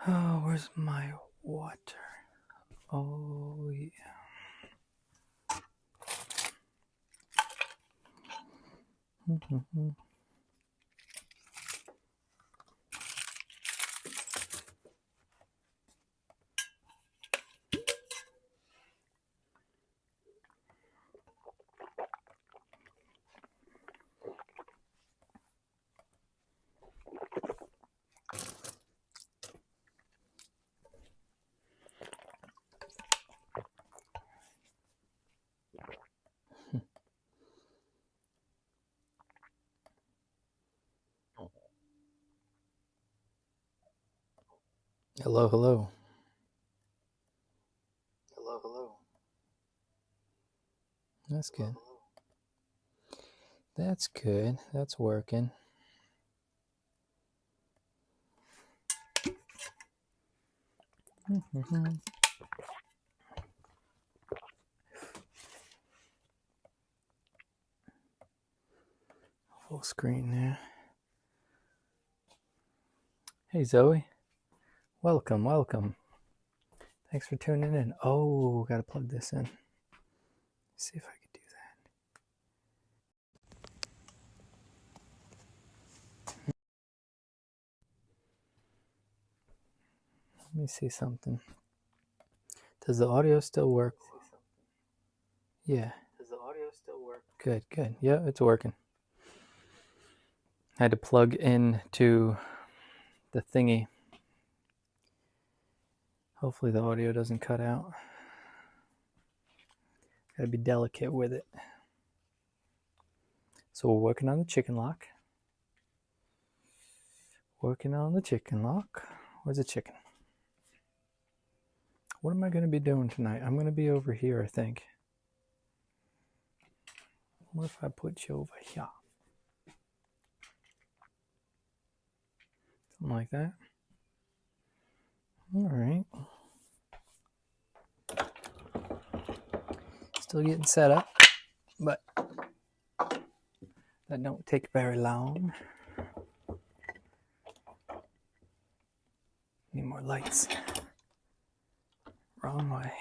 Oh, where's my water? Oh, yeah. Hello, hello. Hello, hello. That's good. That's good. That's working. Full screen there. Hey, Zoe. Welcome, welcome. Thanks for tuning in. Oh, gotta plug this in. Let's see if I can do that. Let me see something. Does the audio still work? Yeah. Does the audio still work? Good, good. Yeah, it's working. I had to plug into the thingy. Hopefully the audio doesn't cut out. Gotta be delicate with it. So we're working on the chicken lock. Working on the chicken lock. Where's the chicken? What am I going to be doing tonight? I'm going to be over here, I think. What if I put you over here? Something like that. All right. Still getting set up, but that don't take very long. Need more lights. Wrong way.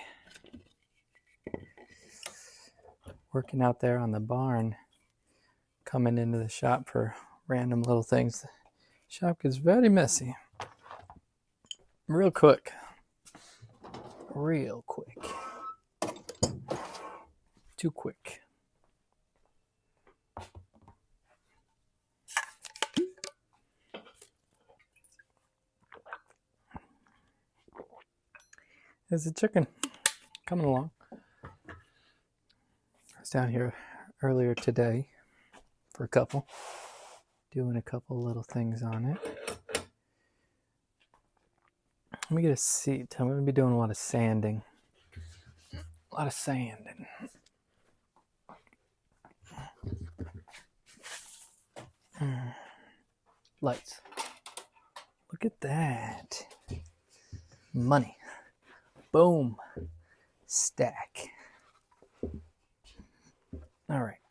Working out there on the barn, coming into the shop for random little things. The shop gets very messy. Real quick. Real quick. Too quick. There's the chicken coming along. I was down here earlier today for a couple, doing a couple little things on it. Let me get a seat. I'm going to be doing a lot of sanding. A lot of sanding. Lights. Look at that. Money. Boom. Stack. All right.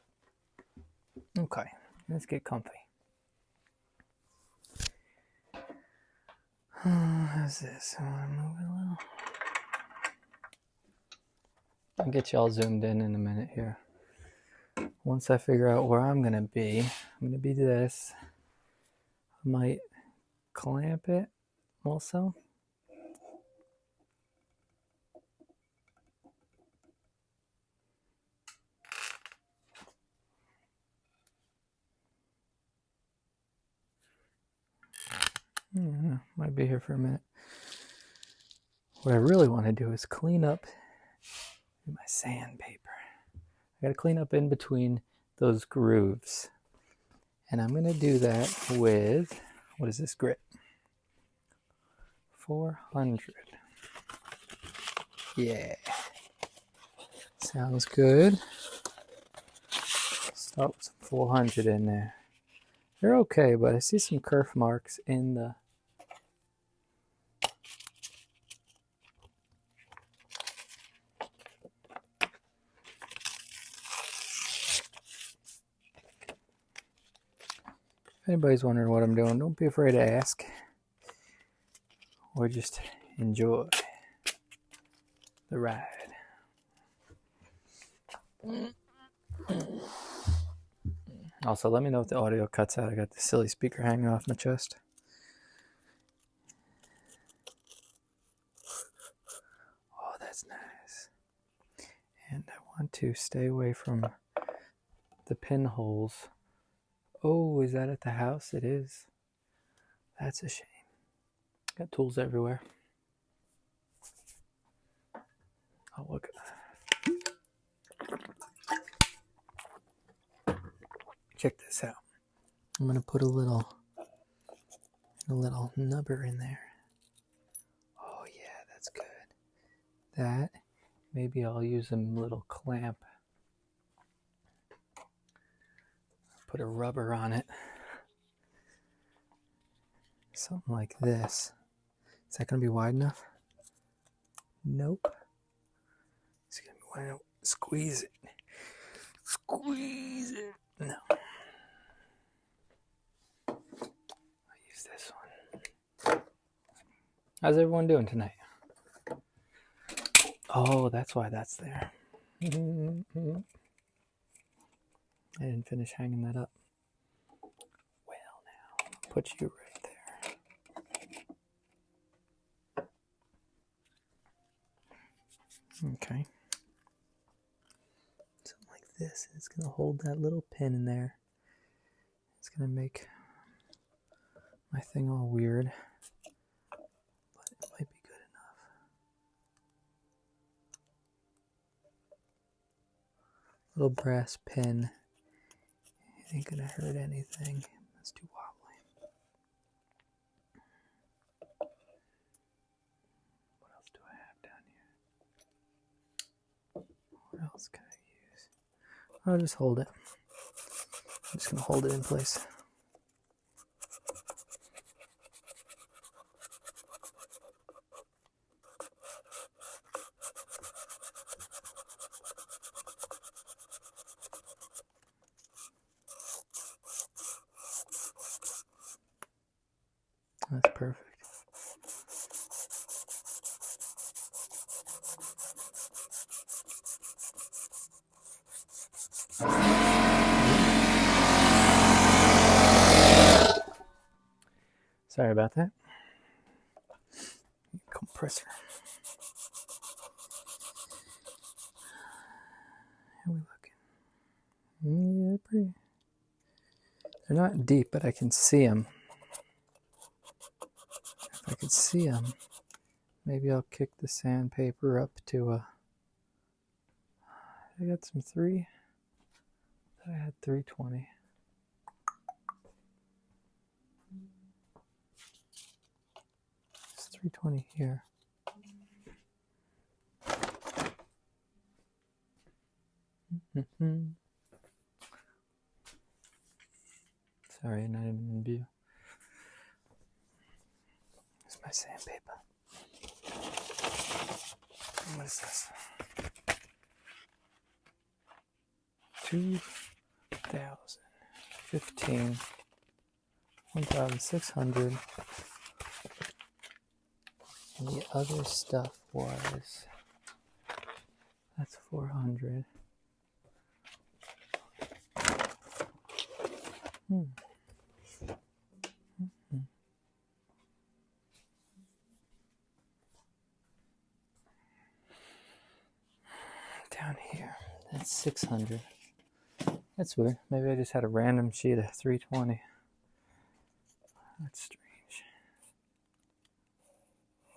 Okay. Let's get comfy. How's this? I want to move it a little. I'll get y'all zoomed in a minute here. Once I figure out where I'm going to be this. I might clamp it also. Might be here for a minute. What I really want to do is clean up my sandpaper. I got to clean up in between those grooves. And I'm going to do that with, what is this grit? 400. Yeah. Sounds good. Start with some 400 in there. They're okay, but I see some kerf marks in the If anybody's wondering what I'm doing, don't be afraid to ask. or just enjoy the ride. Also, let me know if the audio cuts out. I got the silly speaker hanging off my chest. Oh, that's nice. And I want to stay away from the pinholes. Oh, is that at the house? It is. That's a shame. Got tools everywhere. Oh, look. Check this out. I'm going to put a little nubber in there. Oh, yeah, that's good. That, maybe I'll use a little clamp. Put a rubber on it. Something like this. Is that going to be wide enough? Nope. It's going to be wide enough. Squeeze it. Squeeze it. No. I'll use this one. How's everyone doing tonight? Oh, that's why that's there. I didn't finish hanging that up. Well, now, I'll put you right there. Okay. Something like this. It's going to hold that little pin in there. It's going to make my thing all weird. But it might be good enough. Little brass pin. It ain't going to hurt anything. That's too wobbly. What else do I have down here? What else can I use? I'll just hold it. I'm just going to hold it in place. That's perfect. Sorry about that. Compressor. How are we looking? Yeah, pretty. They're not deep, but I can see them. If I could see them, maybe I'll kick the sandpaper up to a. I got some 3. I had 320. It's 320 here. Sorry, not even in view. It's my sandpaper. What is this? 2,015, 1,600, and the other stuff was, that's 400. Down here, that's 600. That's weird. Maybe I just had a random sheet of 320. That's strange.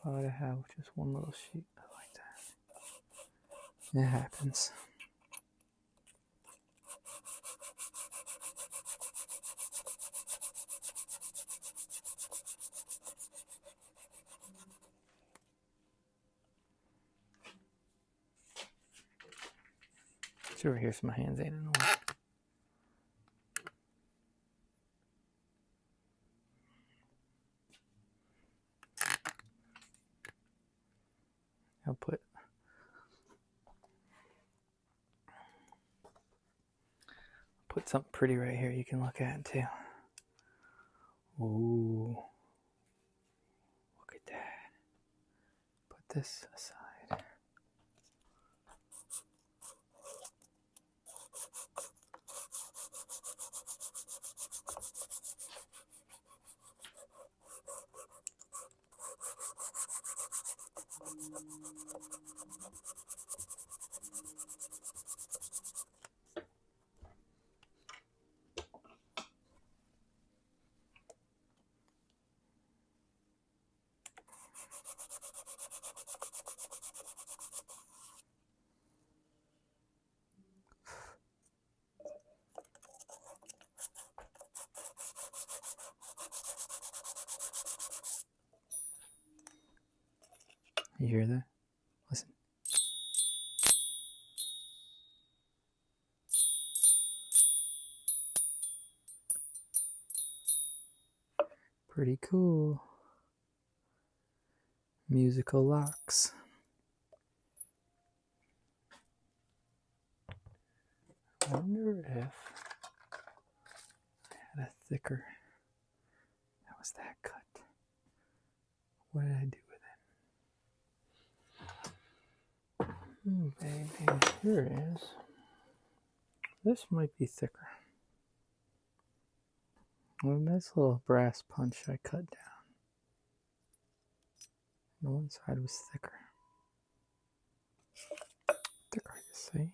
Why would I have just one little sheet like that? It happens. It's over here so my hands ain't in the way. I'll put something pretty right here you can look at too. Ooh. Look at that. this aside. You hear that? Listen. Pretty cool. Musical locks. I wonder if I had a thicker. How was that cut? What did I do with it? Baby, here it is. This might be thicker. Well, nice little brass punch I cut down. The one side was thicker. Thicker, you see?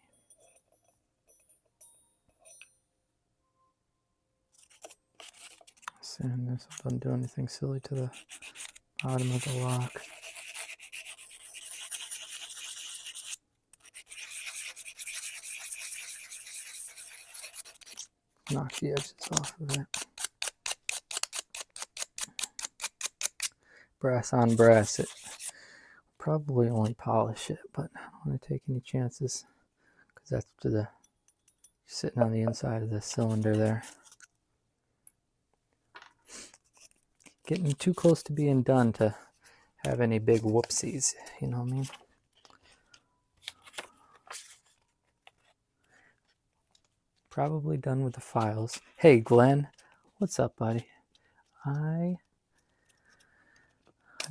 Sand this. Don't do anything silly to the bottom of the lock. Knock the edges off of it. Brass on brass, it probably only polish it, but I don't want to take any chances because that's to the sitting on the inside of the cylinder there. Getting too close to being done to have any big whoopsies, you know what I mean? Probably done with the files. Hey Glenn, what's up, buddy? I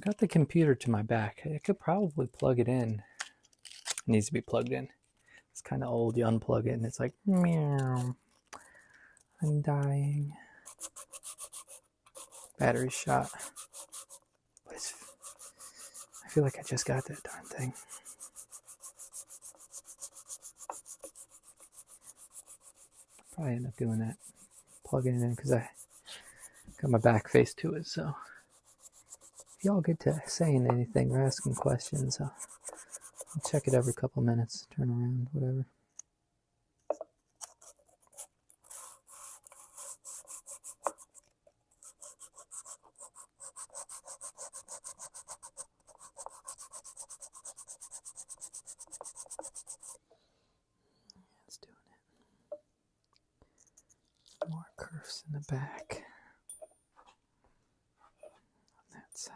got the computer to my back. I could probably plug it in. It needs to be plugged in. It's kind of old. You unplug it and it's like, meow. I'm dying. Battery shot. But I feel like I just got that darn thing. Probably end up doing that. Plugging it in because I got my back face to it. So if y'all get to saying anything or asking questions, I'll check it every couple minutes. Turn around, whatever. More curves in the back on that side.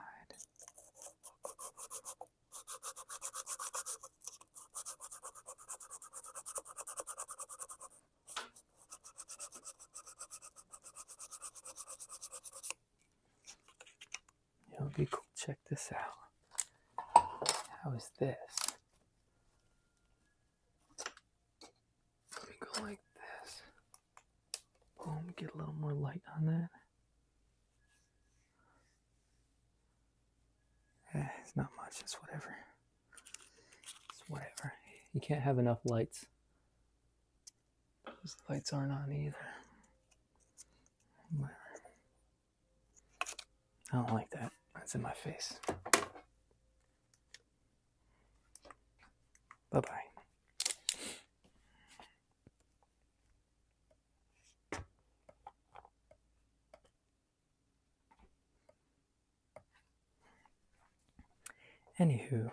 It would be cool. Check this out. How is this? Let me go like this. Boom, get a little more light on that. It's not much, it's whatever. It's whatever. You can't have enough lights. Those lights aren't on either. Whatever. I don't like that. That's in my face. Bye-bye. Anywho.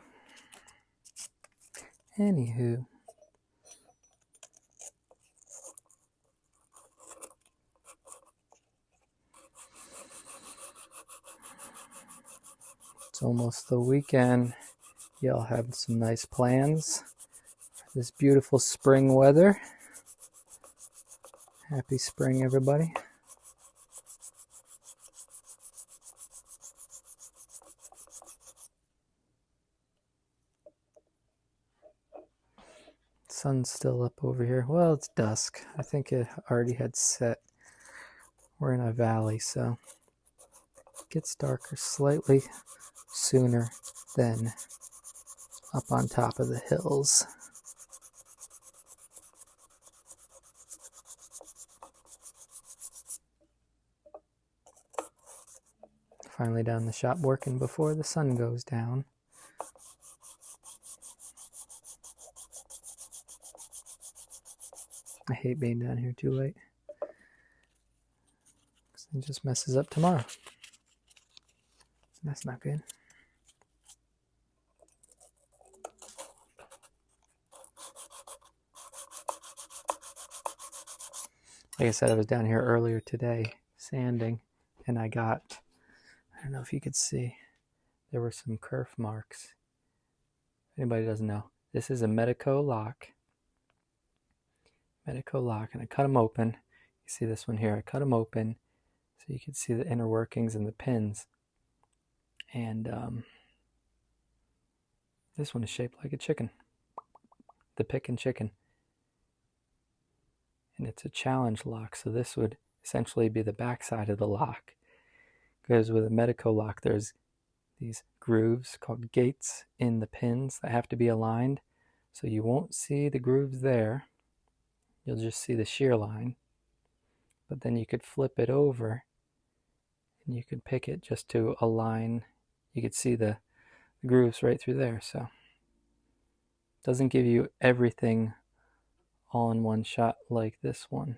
It's almost the weekend. Y'all have some nice plans for this beautiful spring weather. Happy spring, everybody. Sun's still up over here. Well, it's dusk. I think it already had set. We're in a valley, so it gets darker slightly sooner than up on top of the hills. Finally down the shop working before the sun goes down. I hate being down here too late, because it just messes up tomorrow. That's not good. Like I said, I was down here earlier today sanding, and I don't know if you could see, there were some kerf marks. If anybody doesn't know, this is a Medico lock. And I cut them open. You see this one here, I cut them open so you can see the inner workings and the pins. And this one is shaped like a chicken, the pick and chicken. And it's a challenge lock, so this would essentially be the back side of the lock. Because with a Medico lock, there's these grooves called gates in the pins that have to be aligned. So you won't see the grooves there. You'll just see the shear line. But then you could flip it over and you could pick it just to align. You could see the grooves right through there. So it doesn't give you everything all in one shot like this one.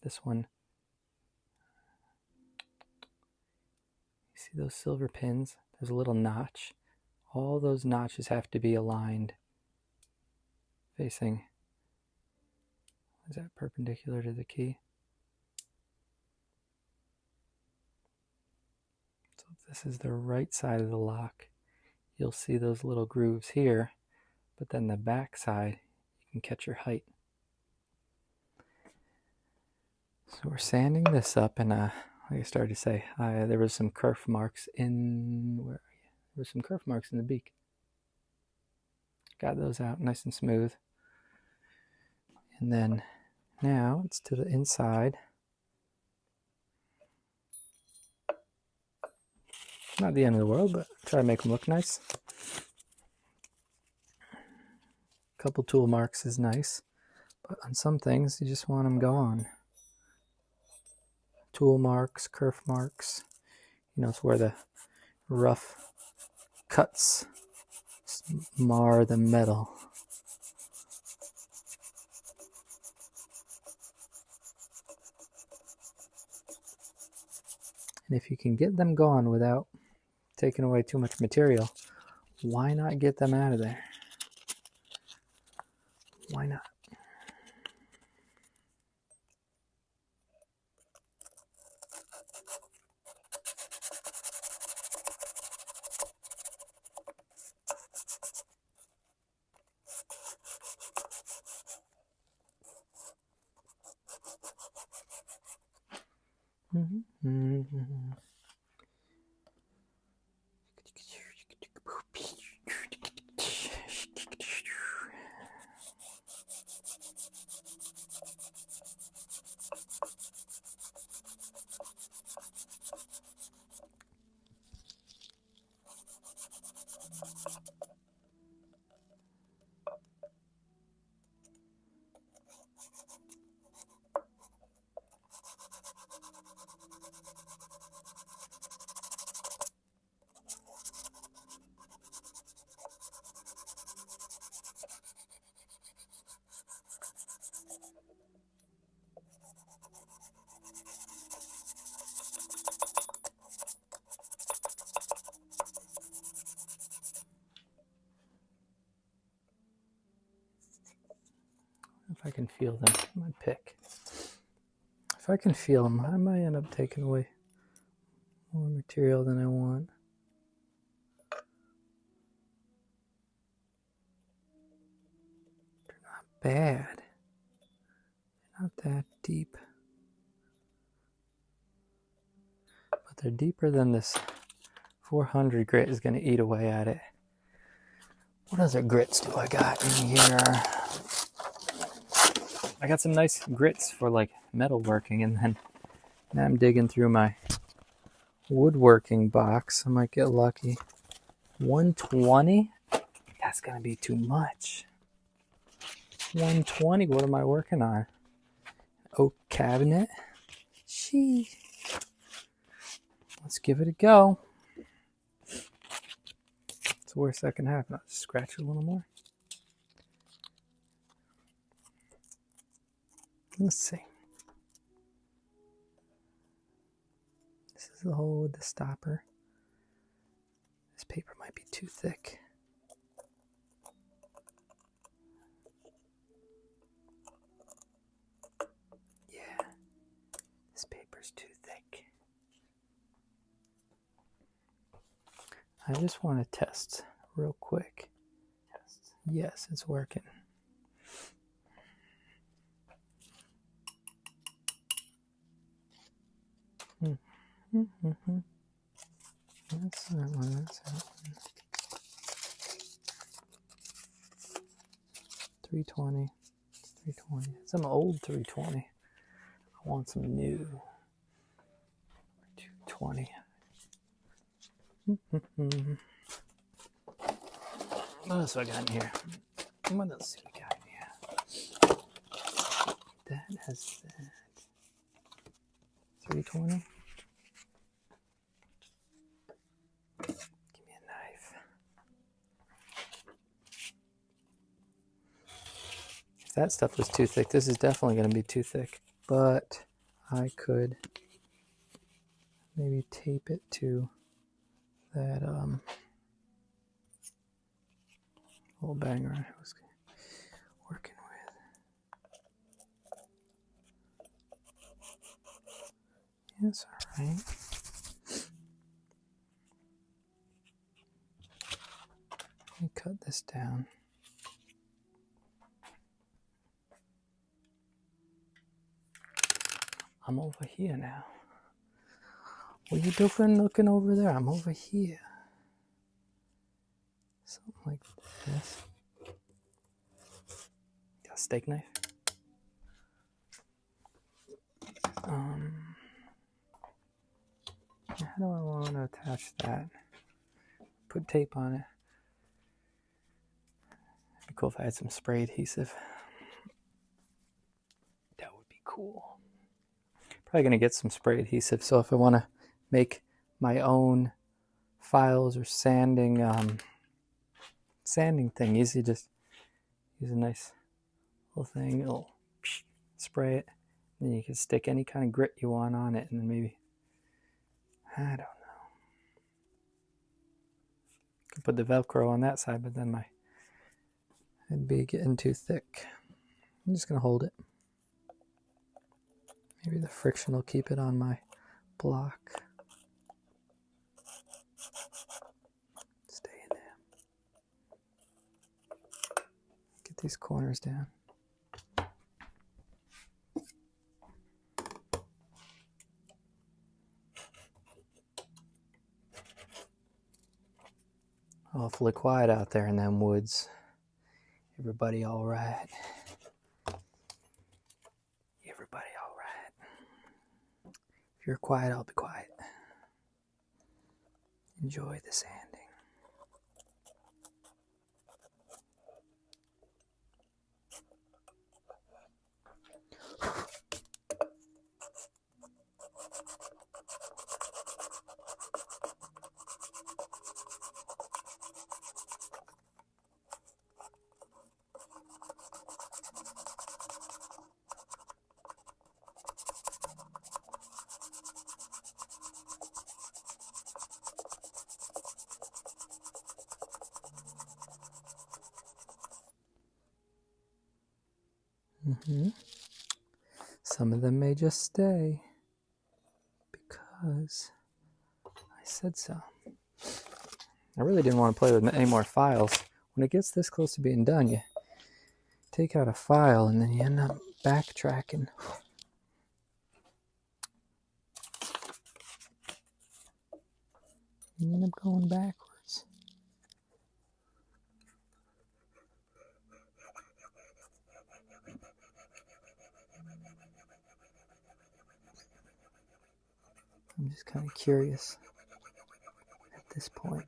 This one, you see those silver pins? There's a little notch. All those notches have to be aligned facing, is that perpendicular to the key? So if this is the right side of the lock, you'll see those little grooves here, but then the back side, you can catch your height. So we're sanding this up, and like I started to say, there was some kerf marks in, where are you? There was some kerf marks in the beak. Got those out nice and smooth. And then now it's to the inside. Not the end of the world, but try to make them look nice. A couple tool marks is nice, but on some things you just want them gone. Tool marks, kerf marks, it's where the rough cuts mar the metal. And if you can get them gone without taking away too much material, why not get them out of there? Why not? If I can feel them, my pick. If I can feel them, I might end up taking away more material than I want. They're not bad. They're not that deep. But they're deeper than this 400 grit is going to eat away at it. What other grits do I got in here? I got some nice grits for like metalworking, and then now I'm digging through my woodworking box. I might get lucky. 120? That's gonna be too much. 120, what am I working on? Oak cabinet? Sheesh. Let's give it a go. It's the worst that can happen. I'll just scratch it a little more. Let's see. This is the hole with the stopper. This paper might be too thick. Yeah, this paper's too thick. I just want to test real quick. Test. Yes, it's working. Mm-hmm. That's that one. That's that one. 320. 320. Some old 320. I want some new 220. What else do I got in here? What else do we got in here? That has that. 320. Give me a knife. If that stuff was too thick, this is definitely going to be too thick. But I could maybe tape it to that little banger I was working with. It's all right. Let me cut this down. I'm over here now. What are you doing looking over there? I'm over here. Something like this. Got a steak knife. How do I want to attach that? Put tape on it. It'd be cool if I had some spray adhesive. That would be cool. Probably gonna get some spray adhesive, so if I want to make my own files or sanding thing, easy, just use a nice little thing. It'll spray it, and then you can stick any kind of grit you want on it, and then maybe, I don't know. Could put the Velcro on that side, but then it'd be getting too thick. I'm just gonna hold it. Maybe the friction will keep it on my block. Stay in there. Get these corners down. Awfully quiet out there in them woods. Everybody all right? Everybody all right? If you're quiet, I'll be quiet. Enjoy the sanding. Some of them may just stay because I said so. I really didn't want to play with any more files. When it gets this close to being done, you take out a file and then you end up backtracking. You end up going backwards. curious at this point.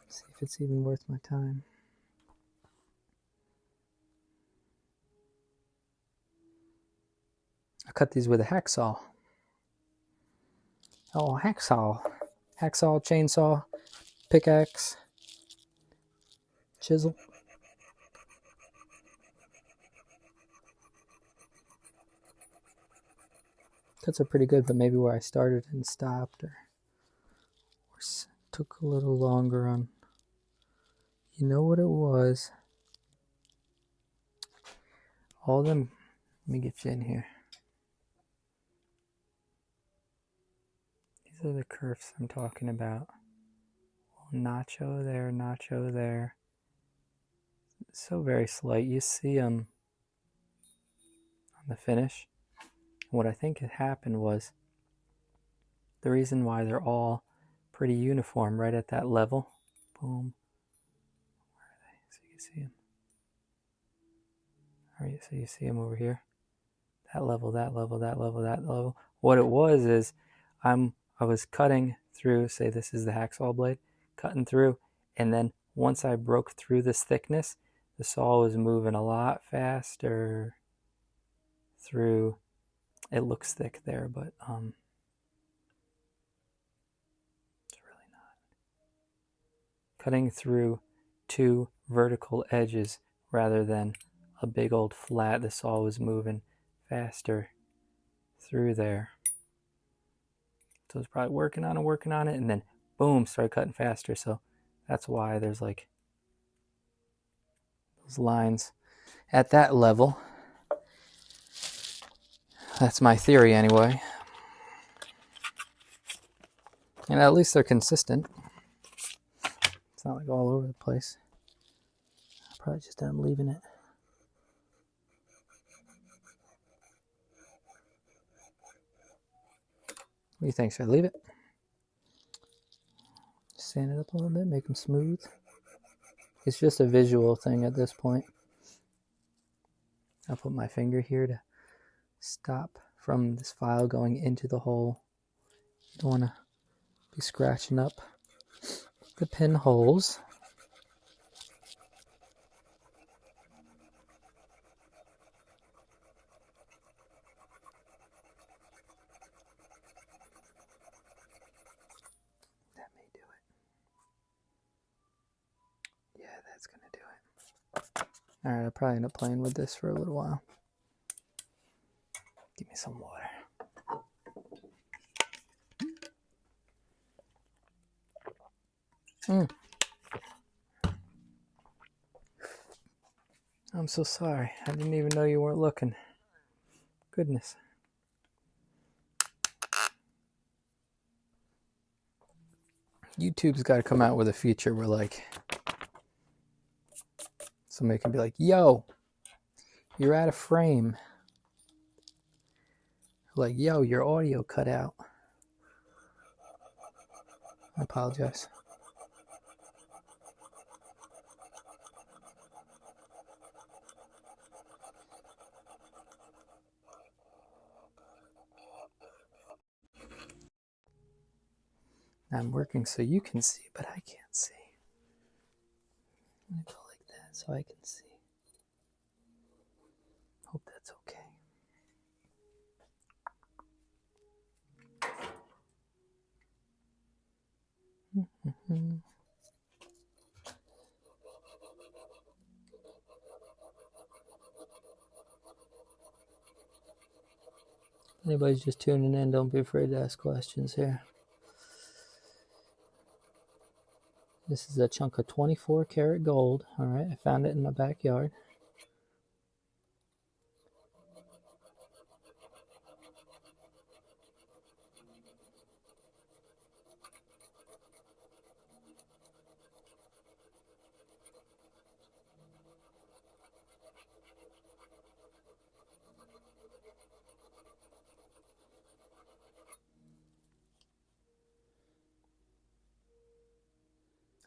See if it's even worth my time. I cut these with a hacksaw. Oh, hacksaw. Hacksaw, chainsaw, pickaxe, chisel. Cuts are pretty good, but maybe where I started and stopped or took a little longer on. You know what it was? All them. Let me get you in here. These are the curves I'm talking about. Nacho there, nacho there. So very slight. You see them on the finish. What I think had happened was the reason why they're all pretty uniform right at that level. Boom. Where are they? So you can see them. All right, so you see them over here. That level, that level, that level, that level. What it was is I was cutting through, say this is the hacksaw blade, cutting through, and then once I broke through this thickness, the saw was moving a lot faster through. It looks thick there, but it's really not. Cutting through two vertical edges rather than a big old flat, the saw was moving faster through there. So it's probably working on it, and then boom, started cutting faster. So that's why there's like those lines at that level. That's my theory anyway. And at least they're consistent. It's not like all over the place. I probably just end up leaving it. What do you think? Should I leave it? Sand it up a little bit, make them smooth. It's just a visual thing at this point. I'll put my finger here to stop from this file going into the hole. You don't want to be scratching up the pinholes. That may do it. Yeah, that's going to do it. Alright, I'll probably end up playing with this for a little while. Give me some water. I'm so sorry. I didn't even know you weren't looking. Goodness. YouTube's got to come out with a feature where like somebody can be like, yo, you're out of frame. Like, yo, your audio cut out. I apologize. I'm working so you can see, but I can't see. I'm going to go like that so I can see. Hope that's okay. Anybody's just tuning in, don't be afraid to ask questions here. This is a chunk of 24 karat gold. All right, I found it in my backyard.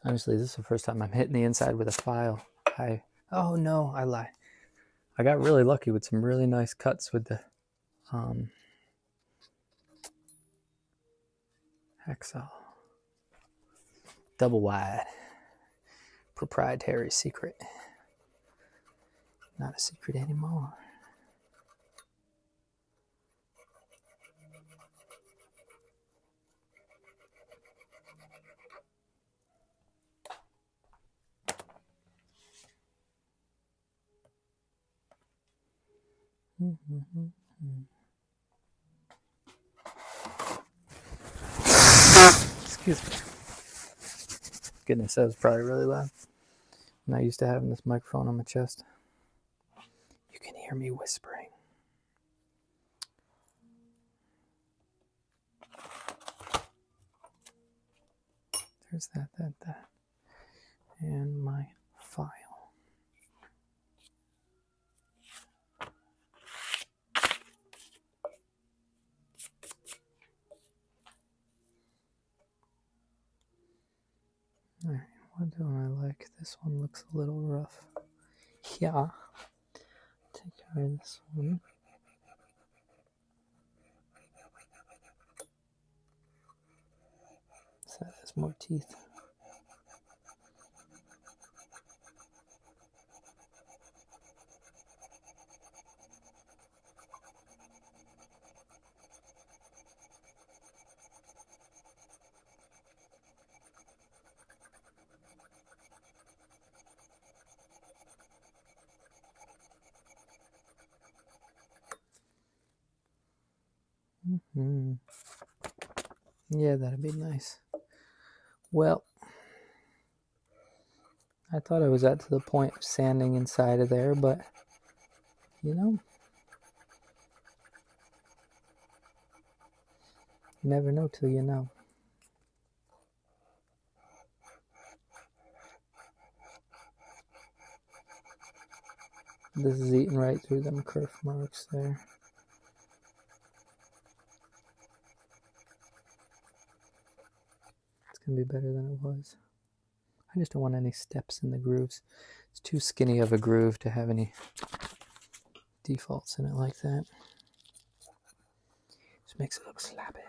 Honestly, this is the first time I'm hitting the inside with a file. Oh no, I lied. I got really lucky with some really nice cuts with the Hacksaw. Double wide. Proprietary secret. Not a secret anymore. Excuse me. Goodness, that was probably really loud. I'm not used to having this microphone on my chest. You can hear me whispering. There's that. And my file. Alright, what do I like? This one looks a little rough. Yeah. Take care of this one. So that has more teeth. Yeah, that'd be nice. Well, I thought I was at to the point of sanding inside of there, but, you know, you never know till you know. This is eating right through them kerf marks there. It's going to be better than it was. I just don't want any steps in the grooves. It's too skinny of a groove to have any defaults in it like that. Just makes it look sloppy.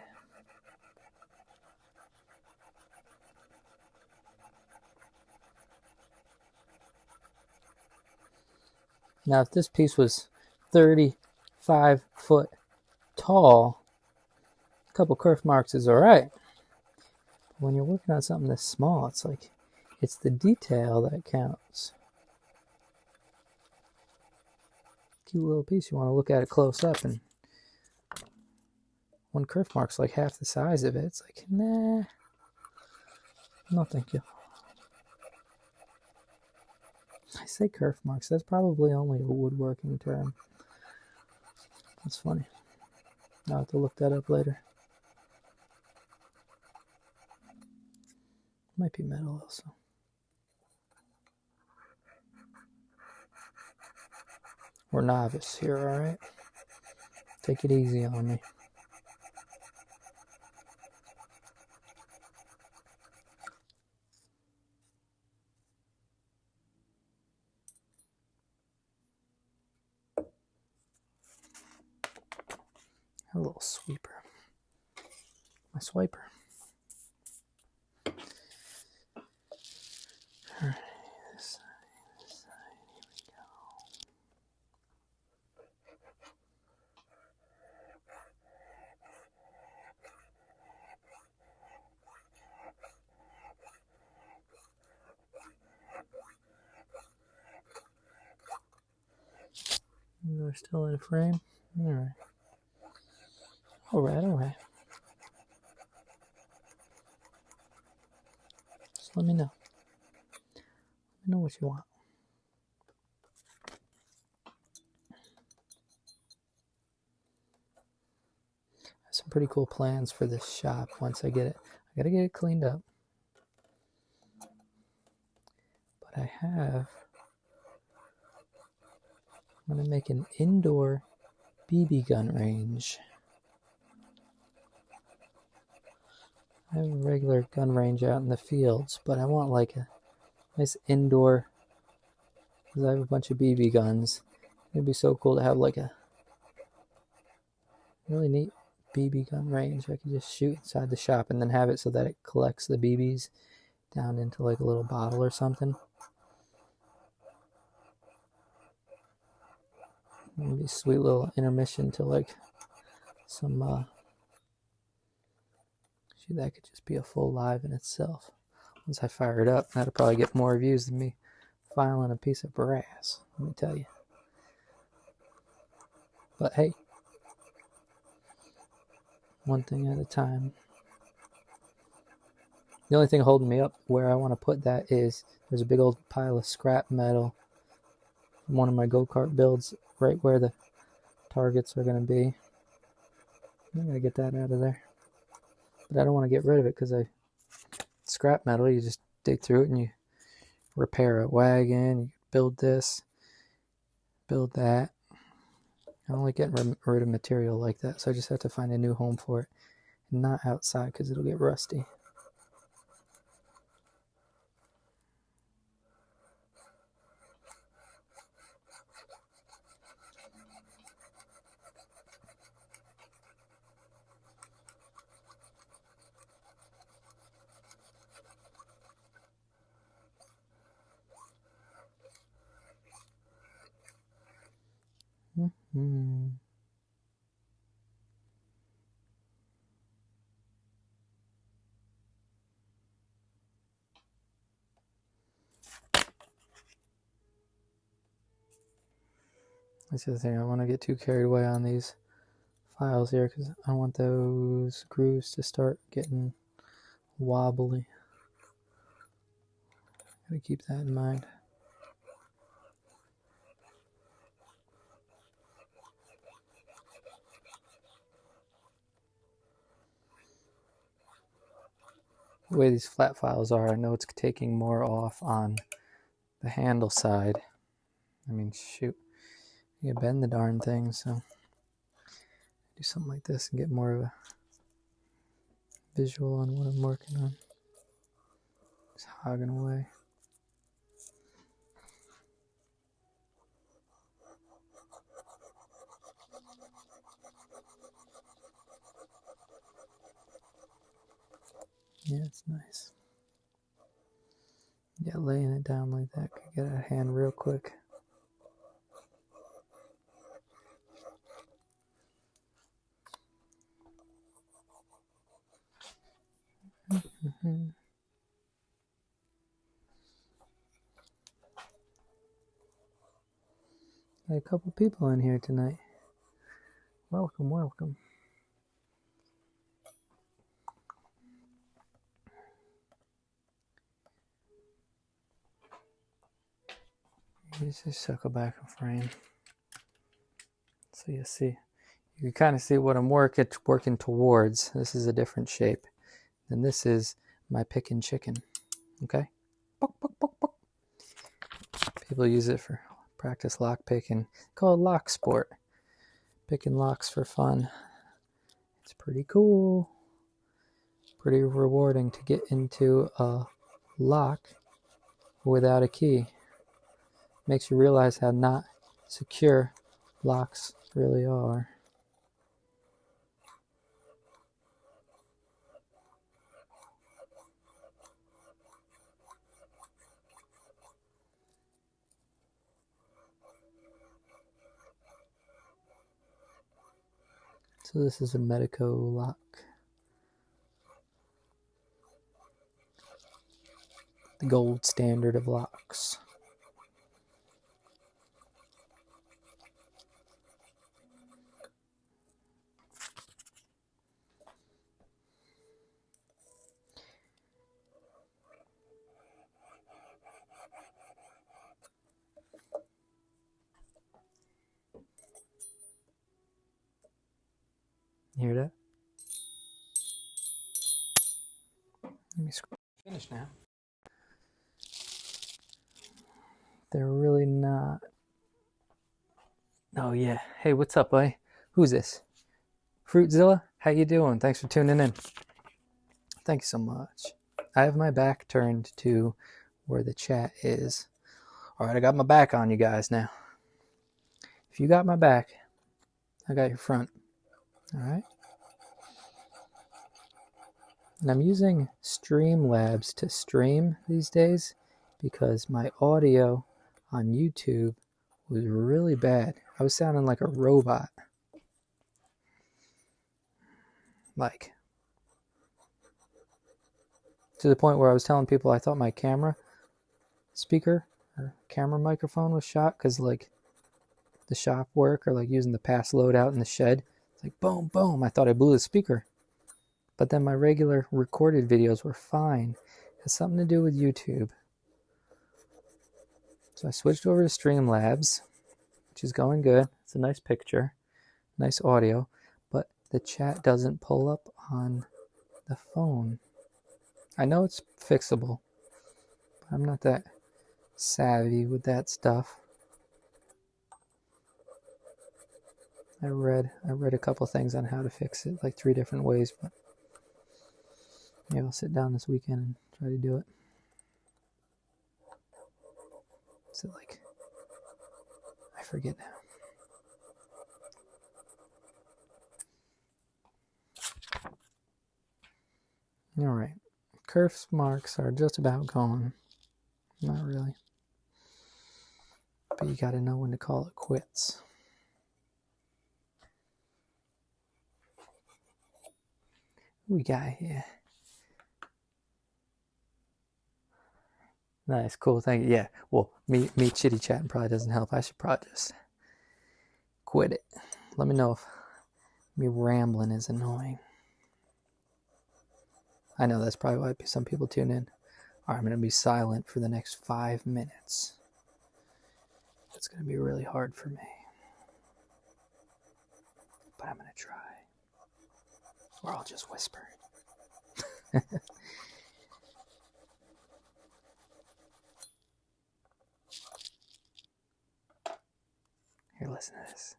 Now, if this piece was 35 foot tall, a couple kerf marks is all right. But when you're working on something this small, it's like, it's the detail that counts. Cute little piece. You want to look at it close up, and one kerf mark's like half the size of it. It's like, nah, no thank you. I say kerf marks. That's probably only a woodworking term. That's funny. I'll have to look that up later. Might be metal also. We're novice here, alright? Take it easy on me. A little sweeper. My swiper. Alright, this side, here we go. They're still in frame? Alright. Alright. Just let me know. Let me know what you want. I have some pretty cool plans for this shop once I get it. I gotta get it cleaned up. But I have... I'm gonna make an indoor BB gun range. I have a regular gun range out in the fields, but I want like a nice indoor, because I have a bunch of BB guns. It'd be so cool to have like a really neat BB gun range. I could just shoot inside the shop and then have it so that it collects the BBs down into like a little bottle or something. Maybe a sweet little intermission to like some shoot, that could just be a full live in itself. Once I fire it up, that'll probably get more views than me filing a piece of brass, let me tell you. But hey, one thing at a time. The only thing holding me up where I want to put that is there's a big old pile of scrap metal from one of my go-kart builds right where the targets are going to be. I'm going to get that out of there. But I don't want to get rid of it because scrap metal, you just dig through it and you repair a wagon, you build this, build that. I don't like getting rid of material like that, so I just have to find a new home for it. And not outside because it'll get rusty. That's the other thing. I want to get too carried away on these files here because I want those grooves to start getting wobbly. Gotta keep that in mind. The way these flat files are, I know it's taking more off on the handle side. I mean, shoot, you can bend the darn thing, so do something like this and get more of a visual on what I'm working on. Just hogging away. Yeah, it's nice. Yeah, laying it down like that could get out of hand real quick. Got a couple people in here tonight. Welcome, welcome. Just circle back and frame. So you see, you can kind of see what I'm working towards. This is a different shape. And this is my pick and chicken. Okay? Book, book, book, book. People use it for practice lock picking. Called lock sport. Picking locks for fun. It's pretty cool. Pretty rewarding to get into a lock without a key. Makes you realize how not secure locks really are. So this is a Medico lock. The gold standard of locks. You hear that? Let me finish now. They're really not. Oh yeah. Hey, what's up, buddy? Who's this? Fruitzilla? How you doing? Thanks for tuning in. Thank you so much. I have my back turned to where the chat is. All right, I got my back on you guys now. If you got my back, I got your front. All right? And I'm using Streamlabs to stream these days because my audio on YouTube was really bad. I was sounding like a robot. Like, to the point where I was telling people I thought my camera speaker or camera microphone was shot because, like, the shop work or like using the pass load out in the shed, it's like boom, boom. I thought I blew the speaker. But then my regular recorded videos were fine. It has something to do with YouTube. So I switched over to Streamlabs, which is going good. It's a nice picture, nice audio, but the chat doesn't pull up on the phone. I know it's fixable, but I'm not that savvy with that stuff. I read a couple things on how to fix it, like 3 different ways, but maybe I'll sit down this weekend and try to do it. Is it like, I forget now. All right, kerf marks are just about gone. Not really, but you got to know when to call it quits. What we got here? Nice, cool, thank you. Yeah, well, me chitty chatting probably doesn't help. I should probably just quit it. Let me know if me rambling is annoying. I know that's probably why some people tune in. All right, I'm going to be silent for the next 5 minutes. It's going to be really hard for me, but I'm going to try. Or I'll just whisper. Here, listen to this.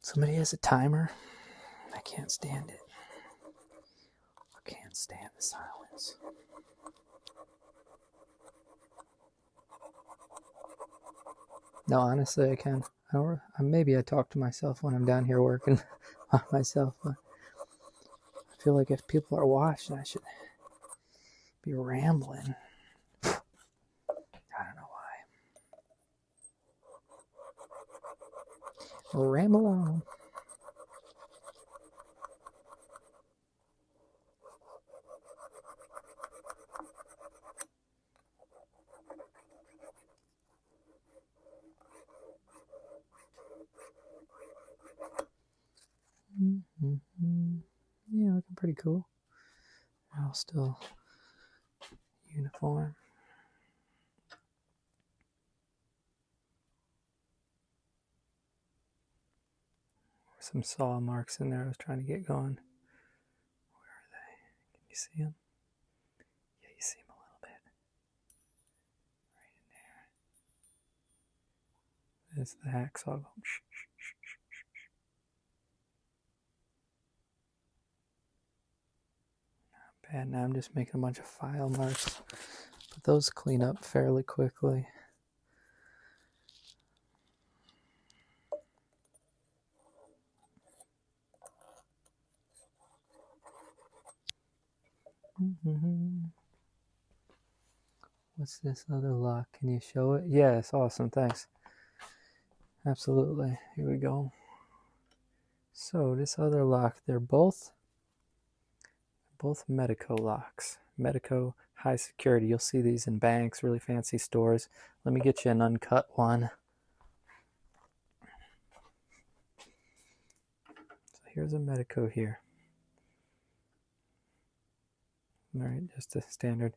Somebody has a timer. I can't stand it. I can't stand the silence. No, honestly, I can. Maybe I talk to myself when I'm down here working by myself, but I feel like if people are watching, I should be rambling. I don't know why. Ramble on. Mm-hmm. Yeah, looking pretty cool. I'll still uniform. Some saw marks in there I was trying to get going. Where are they? Can you see them? Yeah, you see them a little bit. Right in there. There's the hacksaw going. Shh, shh, shh, shh, shh. Not bad. Now I'm just making a bunch of file marks. But those clean up fairly quickly. Mm-hmm. What's this other lock? Can you show it? Yes, awesome, thanks. Absolutely. Here we go. So this other lock, they're both Medico locks. Medico high security. You'll see these in banks, really fancy stores. Let me get you an uncut one. So here's a Medico here. All right, just a standard.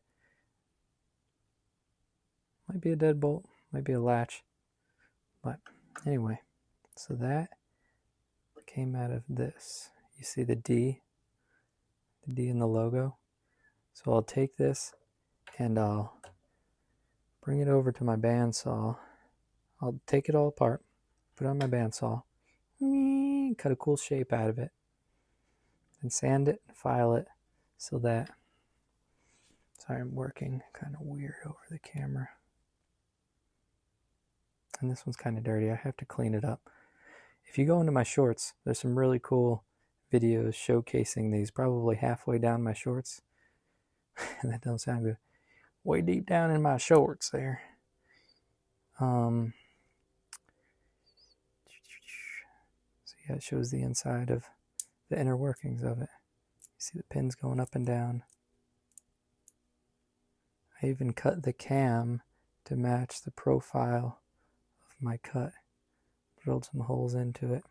Might be a deadbolt, might be a latch. But anyway, so that came out of this. You see the D in the logo? So I'll take this and I'll bring it over to my bandsaw. I'll take it all apart, put it on my bandsaw, cut a cool shape out of it, and sand it and file it so that, sorry, I'm working kind of weird over the camera. And this one's kind of dirty. I have to clean it up. If you go into my shorts, there's some really cool videos showcasing these, probably halfway down my shorts. And that don't sound good. Way deep down in my shorts there. So yeah, it shows the inside of the inner workings of it. You see the pins going up and down. I even cut the cam to match the profile of my cut. Drilled some holes into it.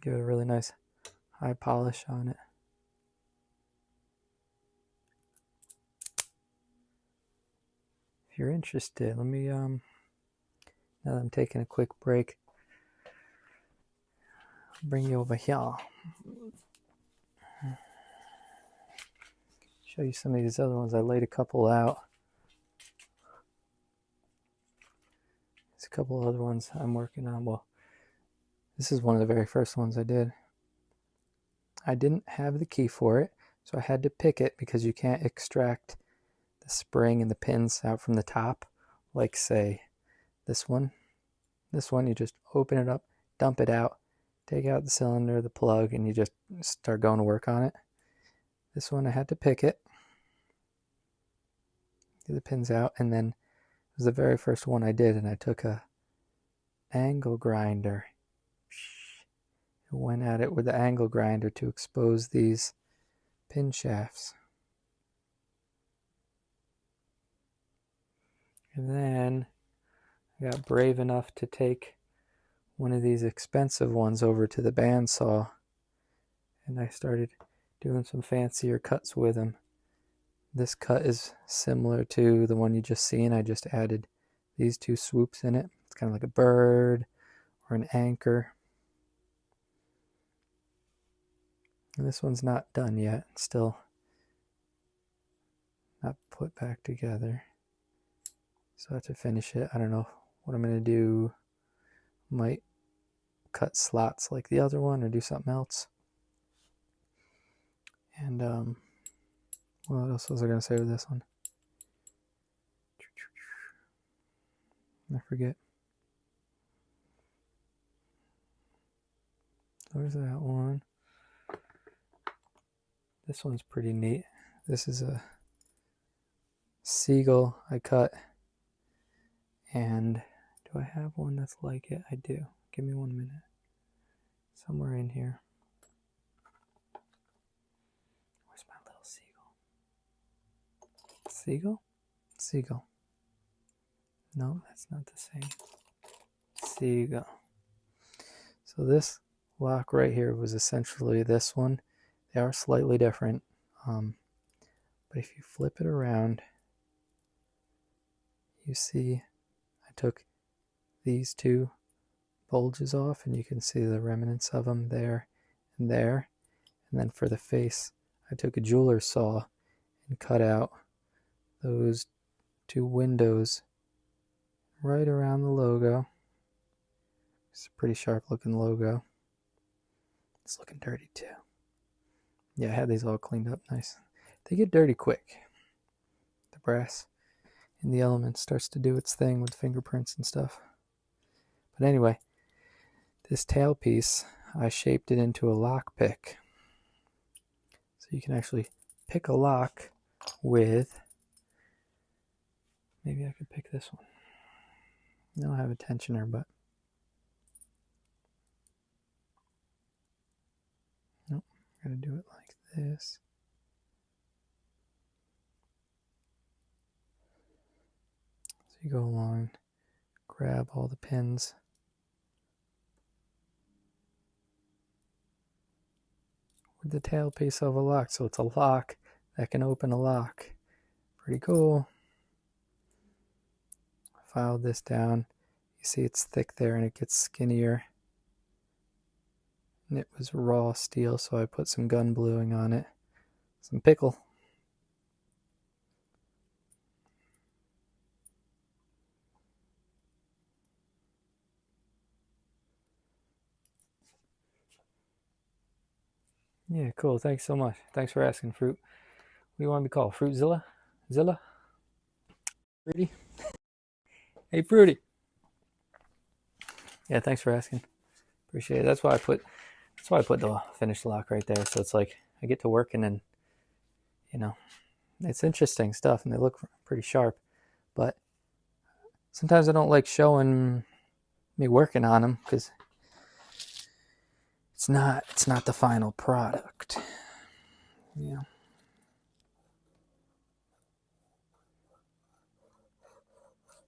Give it a really nice high polish on it. If you're interested, let me, now that I'm taking a quick break, I'll bring you over here. Show you some of these other ones. I laid a couple out. There's a couple other ones I'm working on. Well, this is one of the very first ones I did. I didn't have the key for it, so I had to pick it because you can't extract the spring and the pins out from the top, like say this one. This one, you just open it up, dump it out, take out the cylinder, the plug, and you just start going to work on it. This one, I had to pick it, get the pins out, and then it was the very first one I did, and I took a angle grinder, went at it with the angle grinder to expose these pin shafts. And then I got brave enough to take one of these expensive ones over to the bandsaw, and I started doing some fancier cuts with them. This cut is similar to the one you just seen. I just added these two swoops in it. It's kind of like a bird or an anchor. And this one's not done yet. It's still not put back together. So I have to finish it. I don't know what I'm going to do. Might cut slots like the other one or do something else. And what else was I going to say with this one? I forget. There's that one. This one's pretty neat. This is a seagull I cut. And do I have one that's like it? I do. Give me 1 minute. Somewhere in here. Where's my little seagull? Seagull? Seagull. No, that's not the same. Seagull. So this lock right here was essentially this one. They are slightly different. But if you flip it around, you see I took these two bulges off, and you can see the remnants of them there and there. And then for the face, I took a jeweler's saw and cut out those two windows right around the logo. It's a pretty sharp looking logo. It's looking dirty too. Yeah, I had these all cleaned up nice. They get dirty quick. The brass in the element starts to do its thing with fingerprints and stuff. But anyway, this tailpiece, I shaped it into a lock pick. So you can actually pick a lock with, maybe I could pick this one. I don't have a tensioner, but nope, gotta do it like this. So you go along, grab all the pins. With the tailpiece of a lock, so it's a lock that can open a lock. Pretty cool. Filed this down. You see it's thick there and it gets skinnier. And it was raw steel, so I put some gun bluing on it. Some pickle. Yeah, cool. Thanks so much. Thanks for asking, Fruit. What do you want to be called? Fruitzilla? Zilla? Fruity? Hey, Fruity. Yeah, thanks for asking. Appreciate it. That's why I put the finish lock right there. So it's like I get to work and then, it's interesting stuff and they look pretty sharp. But sometimes I don't like showing me working on them because it's not the final product. Yeah.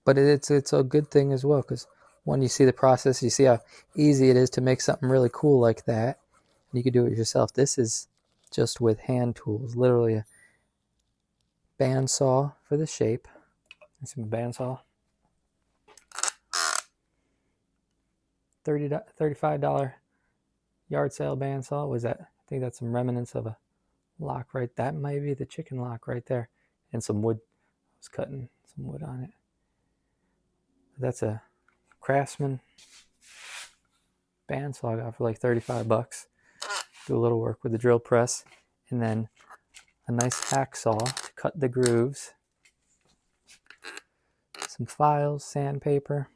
But it's a good thing as well because when you see the process, you see how easy it is to make something really cool like that. And you can do it yourself. This is just with hand tools, literally a bandsaw for the shape. It's a bandsaw. $35 yard sale bandsaw. Was that? I think that's some remnants of a lock right. That might be the chicken lock right there, and some wood. I was cutting some wood on it. That's a Craftsman bandsaw I got for like $35. Do a little work with the drill press, and then a nice hacksaw to cut the grooves. Some files, sandpaper.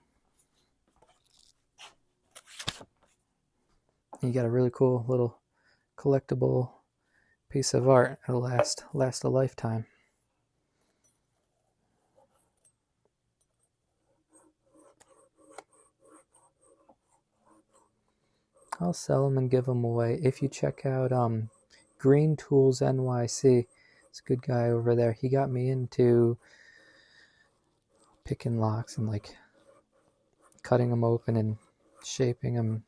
You got a really cool little collectible piece of art. It'll last a lifetime. I'll sell them and give them away. If you check out Green Tools NYC, it's a good guy over there. He got me into picking locks and like cutting them open and shaping them.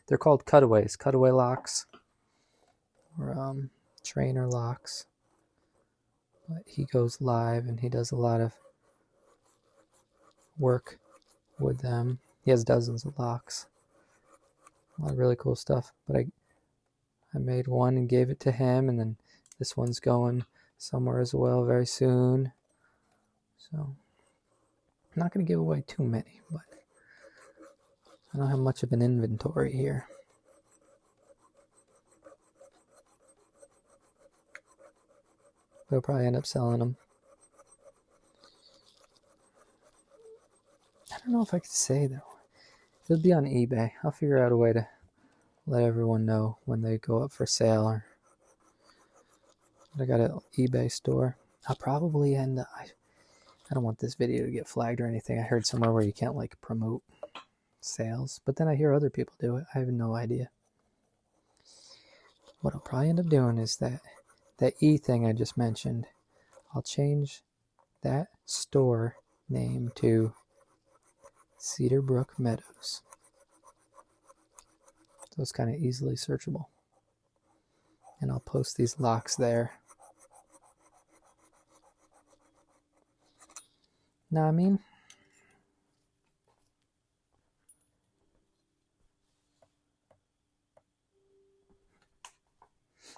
They're called cutaways, cutaway locks, or trainer locks. But he goes live and he does a lot of work with them. He has dozens of locks. A lot of really cool stuff. But I made one and gave it to him, and then this one's going somewhere as well very soon. So I'm not going to give away too many, but I don't have much of an inventory here. But I'll probably end up selling them. I don't know if I could say though. It'll be on eBay. I'll figure out a way to let everyone know when they go up for sale. Or I got an eBay store. I'll probably end up. I don't want this video to get flagged or anything. I heard somewhere where you can't like promote sales, but then I hear other people do it. I have no idea. What I'll probably end up doing is that E thing I just mentioned. I'll change that store name to Cedar Brook Meadows. So it's kind of easily searchable. And I'll post these locks there. Know what I mean?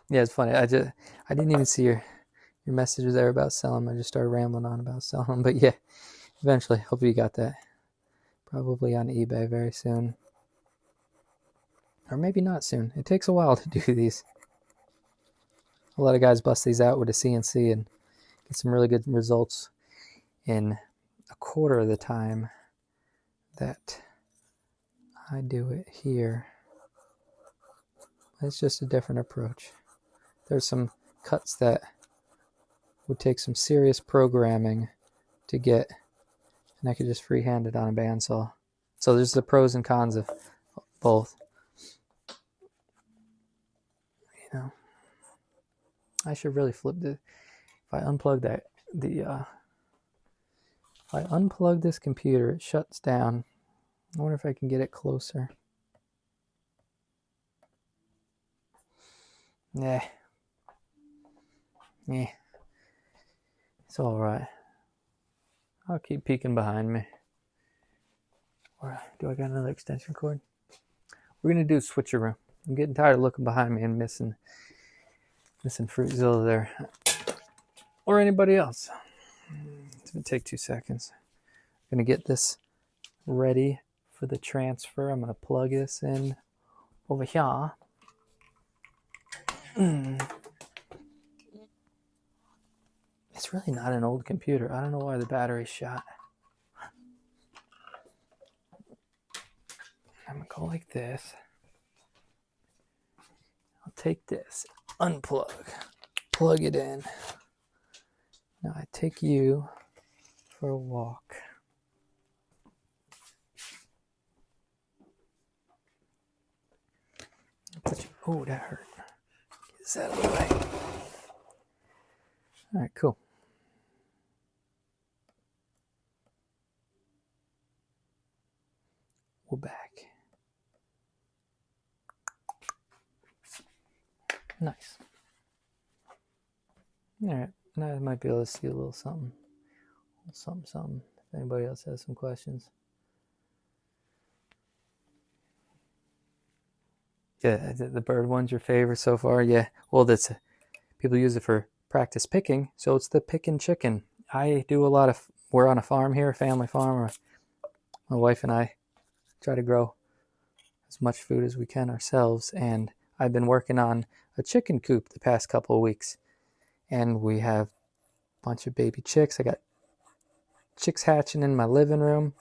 Yeah, it's funny. I didn't even see your messages there about selling them. I just started rambling on about selling them. But yeah, eventually, hope you got that. Probably on eBay very soon. Or maybe not soon. It takes a while to do these. A lot of guys bust these out with a CNC and get some really good results in a quarter of the time that I do it here. It's just a different approach. There's some cuts that would take some serious programming to get, and I could just freehand it on a bandsaw. So there's the pros and cons of both. You know, I should really flip the. If I unplug if I unplug this computer, it shuts down. I wonder if I can get it closer. Yeah. It's all right. I'll keep peeking behind me. Or do I got another extension cord? We're gonna do switcheroo. I'm getting tired of looking behind me and missing Fruitzilla there, or anybody else. It's gonna take 2 seconds. I'm gonna get this ready for the transfer. I'm gonna plug this in over here. It's really not an old computer. I don't know why the battery's shot. I'm going to go like this. I'll take this, unplug, plug it in. Now I take you for a walk. Oh, that hurt. Get this out of the way. All right, cool. We're back. Nice. All right, now I might be able to see a little something. Something. If anybody else has some questions. Yeah, the bird one's your favorite so far? Yeah. Well, people use it for practice picking, so it's the pickin' chicken. I do a lot of, we're on a farm here, a family farm. My wife and I try to grow as much food as we can ourselves, and I've been working on a chicken coop the past couple of weeks, and we have a bunch of baby chicks. I got chicks hatching in my living room,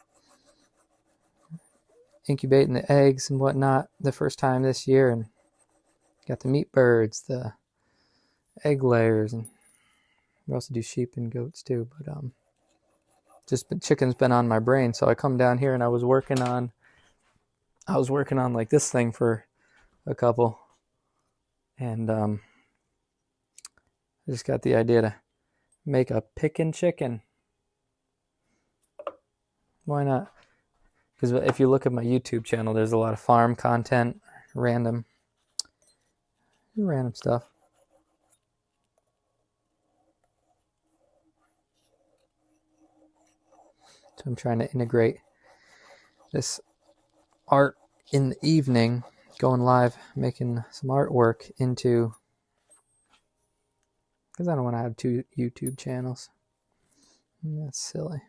incubating the eggs and whatnot the first time this year, and got the meat birds, the egg layers, and we also do sheep and goats too. But chicken's been on my brain, so I come down here and I was working on like this thing for a couple, and I just got the idea to make a pickin' chicken. Why not? Because if you look at my YouTube channel, there's a lot of farm content, random stuff. So I'm trying to integrate this art in the evening, going live, making some artwork into, because I don't want to have 2 YouTube channels. That's silly.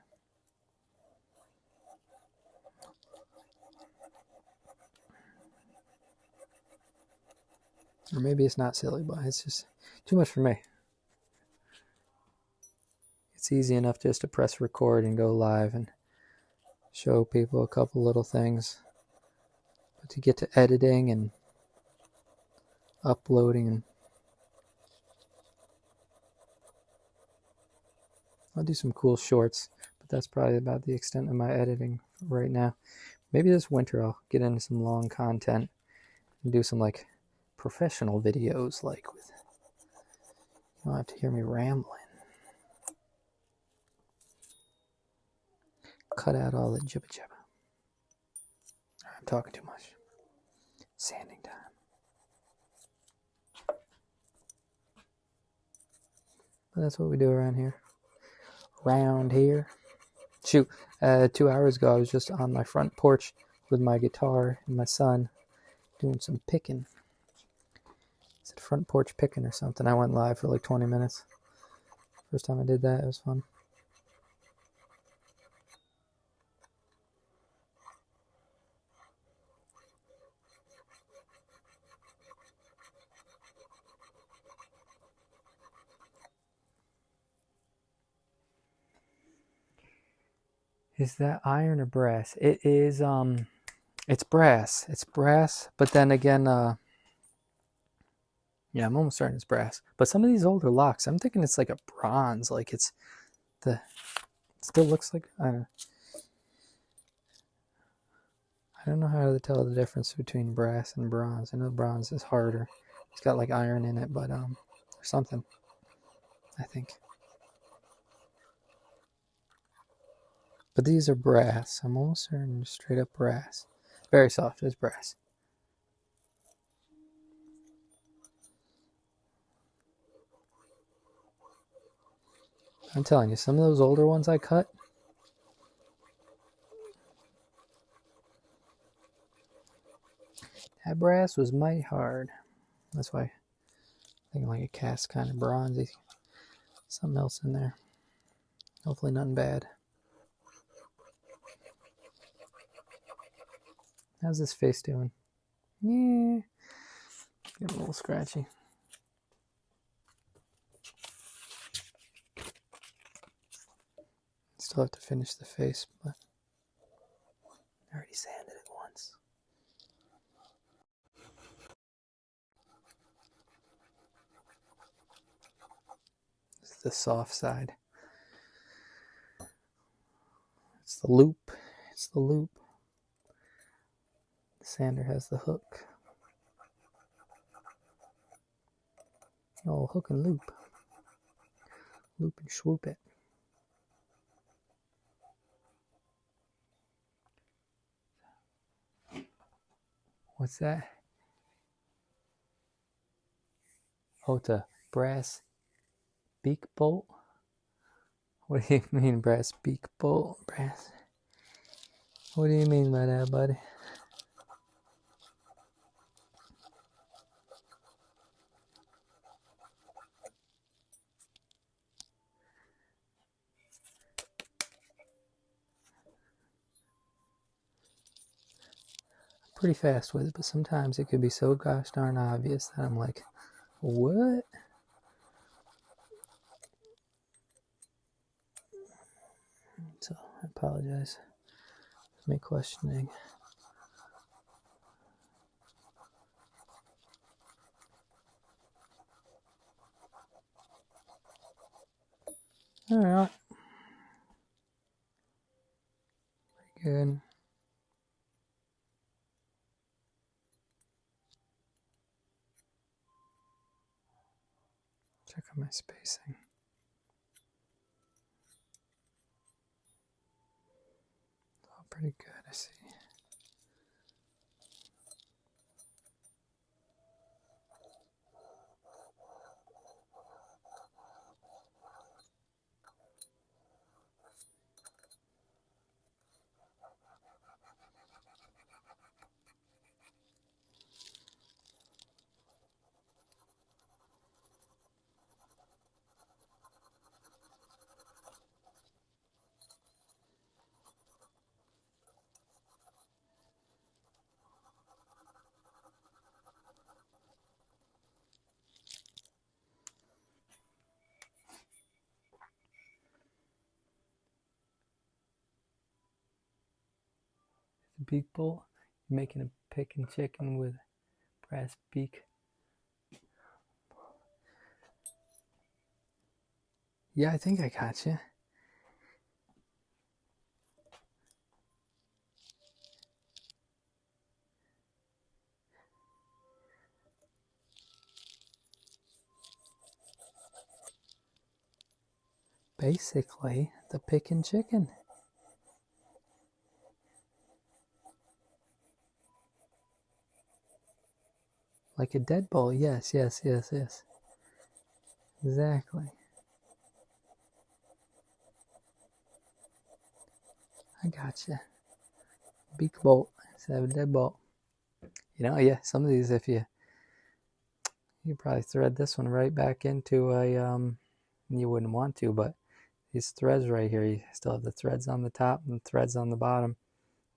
Or maybe it's not silly, but it's just too much for me. It's easy enough just to press record and go live and show people a couple little things. But to get to editing and uploading, and I'll do some cool shorts, but that's probably about the extent of my editing right now. Maybe this winter I'll get into some long content and do some like professional videos, like with, you don't have to hear me rambling. Cut out all the jibba jabba. I'm talking too much. Sanding time. But that's what we do around here. Shoot, 2 hours ago I was just on my front porch with my guitar and my son doing some picking. Is it front porch picking or something? I went live for like 20 minutes. First time I did that, it was fun. Is that iron or brass? It is, it's brass. It's brass, but then again, yeah, I'm almost certain it's brass. But some of these older locks, I'm thinking it's like a bronze. Like it still looks like, I don't know how to tell the difference between brass and bronze. I know bronze is harder. It's got like iron in it, but or something, I think. But these are brass. I'm almost certain, straight up brass. Very soft as brass. I'm telling you, some of those older ones I cut, that brass was mighty hard. That's why I'm thinking like a cast kind of bronzy. Something else in there. Hopefully nothing bad. How's this face doing? Yeah. Getting a little scratchy. Still have to finish the face, but I already sanded it once. This is the soft side. It's the loop. It's the loop. The sander has the hook. Oh, hook and loop. Loop and swoop it. What's that? Oh, it's a brass beak bolt? What do you mean brass beak bolt? Brass? What do you mean by that, buddy? Pretty fast with it, but sometimes it could be so gosh darn obvious that I'm like, what? So I apologize for me questioning. All right. Pretty good. Check on my spacing. Oh, pretty good, I see. Beak bolt, making a picking chicken with brass beak. Yeah, I think I got you. Basically, the picking chicken. Like a deadbolt, yes. Exactly. I gotcha. Beak bolt instead of a deadbolt. You know, yeah, some of these, if you probably thread this one right back into a, you wouldn't want to, but these threads right here, you still have the threads on the top and threads on the bottom.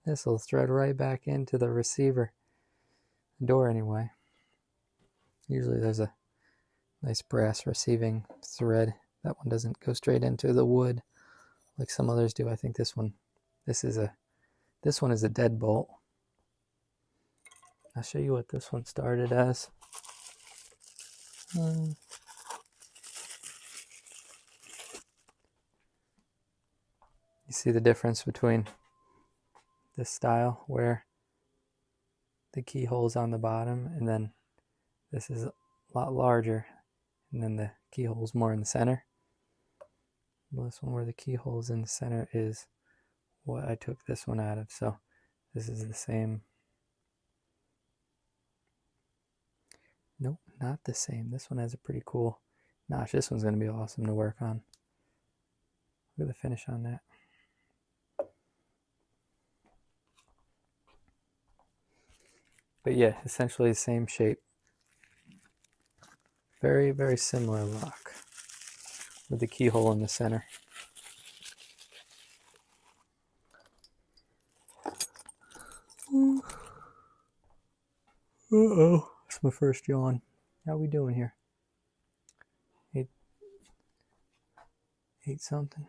This will thread right back into the receiver door anyway. Usually there's a nice brass receiving thread. That one doesn't go straight into the wood like some others do. I think this one is a deadbolt. I'll show you what this one started as. You see the difference between this style where the keyhole's on the bottom, and then this is a lot larger, and then the keyhole's more in the center. Well, this one where the keyhole's in the center is what I took this one out of. So this is the same. Nope, not the same. This one has a pretty cool notch. This one's going to be awesome to work on. Look at the finish on that. But yeah, essentially the same shape. Very, very similar lock with the keyhole in the center. Uh-oh, that's my first yawn. How we doing here? Ate something?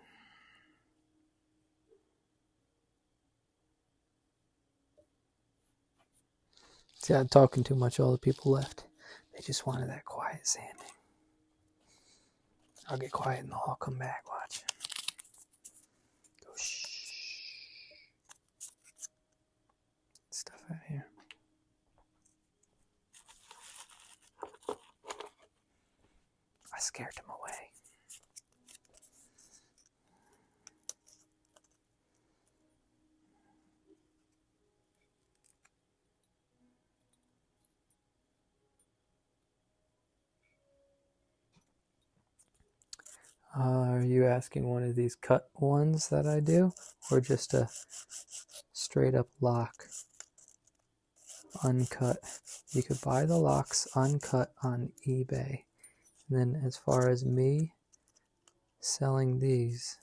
See, I'm talking too much. All the people left. They just wanted that quiet sanding. I'll get quiet and they'll all come back. Watch. Go shh. Stuff out here. I scared them away. Are you asking one of these cut ones that I do, or just a straight up lock, uncut? You could buy the locks uncut on eBay. And then as far as me selling these,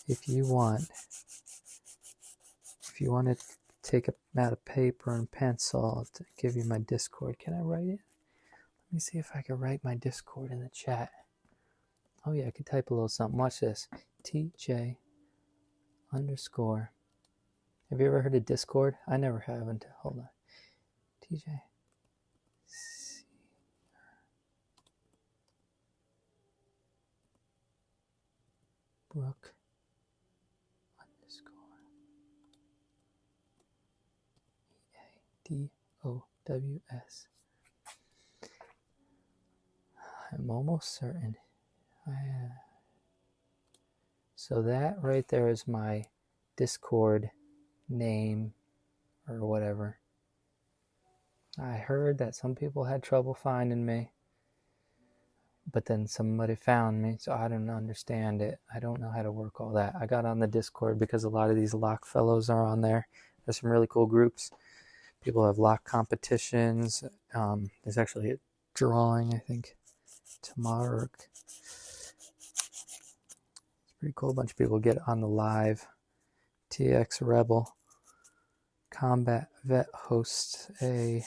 if you want to take a mat of paper and pencil to give you my Discord, can I write it? Let me see if I can write my Discord in the chat. Oh yeah, I could type a little something. Watch this. TJ _ Have you ever heard of Discord? I never have until, hold on. TJ. Brooke _EADOWS. I'm almost certain. So that right there is my Discord name or whatever. I heard that some people had trouble finding me, but then somebody found me, so I don't understand it. I don't know how to work all that. I got on the Discord because a lot of these lock fellows are on there. There's some really cool groups. People have lock competitions. There's actually a drawing, I think, tomorrow. Pretty cool. A bunch of people get on the live. TX Rebel Combat Vet hosts a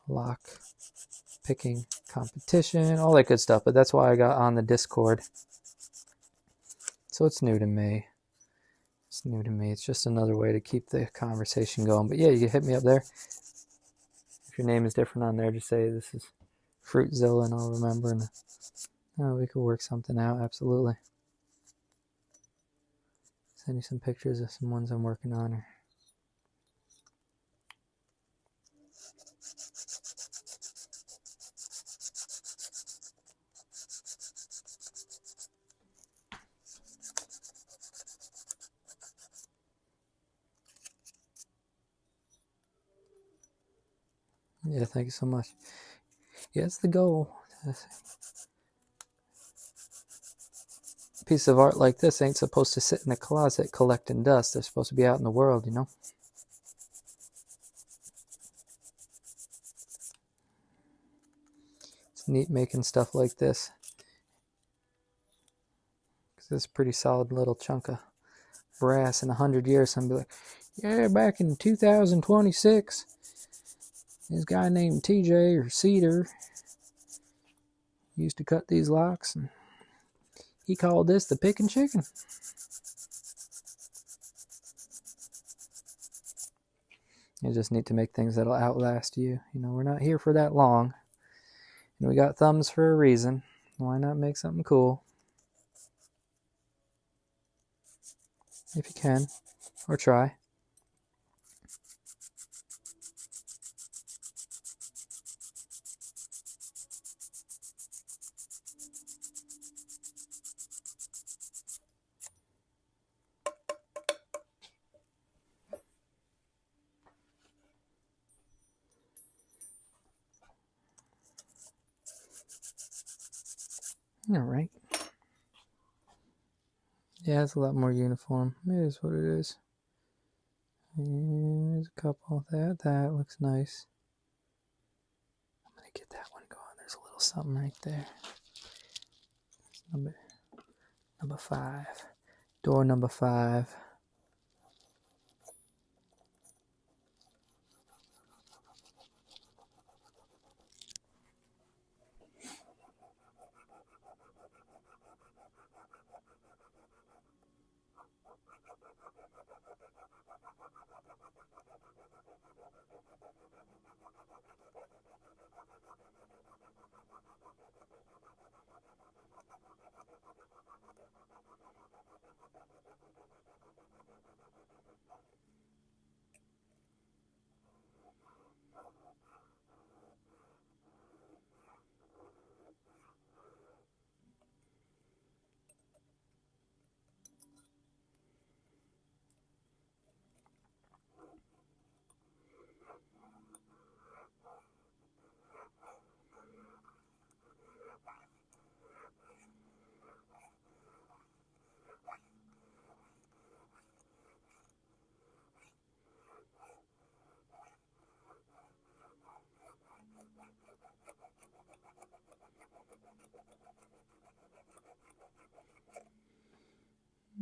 lock picking competition, all that good stuff. But that's why I got on the Discord. So it's new to me. It's just another way to keep the conversation going. But yeah, you can hit me up there. If your name is different on there, just say this is Fruitzilla and I'll remember. And we could work something out. Absolutely. Send you some pictures of some ones I'm working on. Yeah, thank you so much. Yeah, it's the goal. A piece of art like this ain't supposed to sit in a closet collecting dust. They're supposed to be out in the world, you know? It's neat making stuff like this. Because it's a pretty solid little chunk of brass. In 100 years, somebody like, yeah, back in 2026, this guy named TJ or Cedar used to cut these locks, and he called this the pickin' chicken. You just need to make things that'll outlast you. You know, we're not here for that long. And we got thumbs for a reason. Why not make something cool? If you can, or try. All right. Yeah, it's a lot more uniform. It is what it is. There's a couple. That looks nice. I'm going to get that one going. There's a little something right there. Number 5. Door number 5.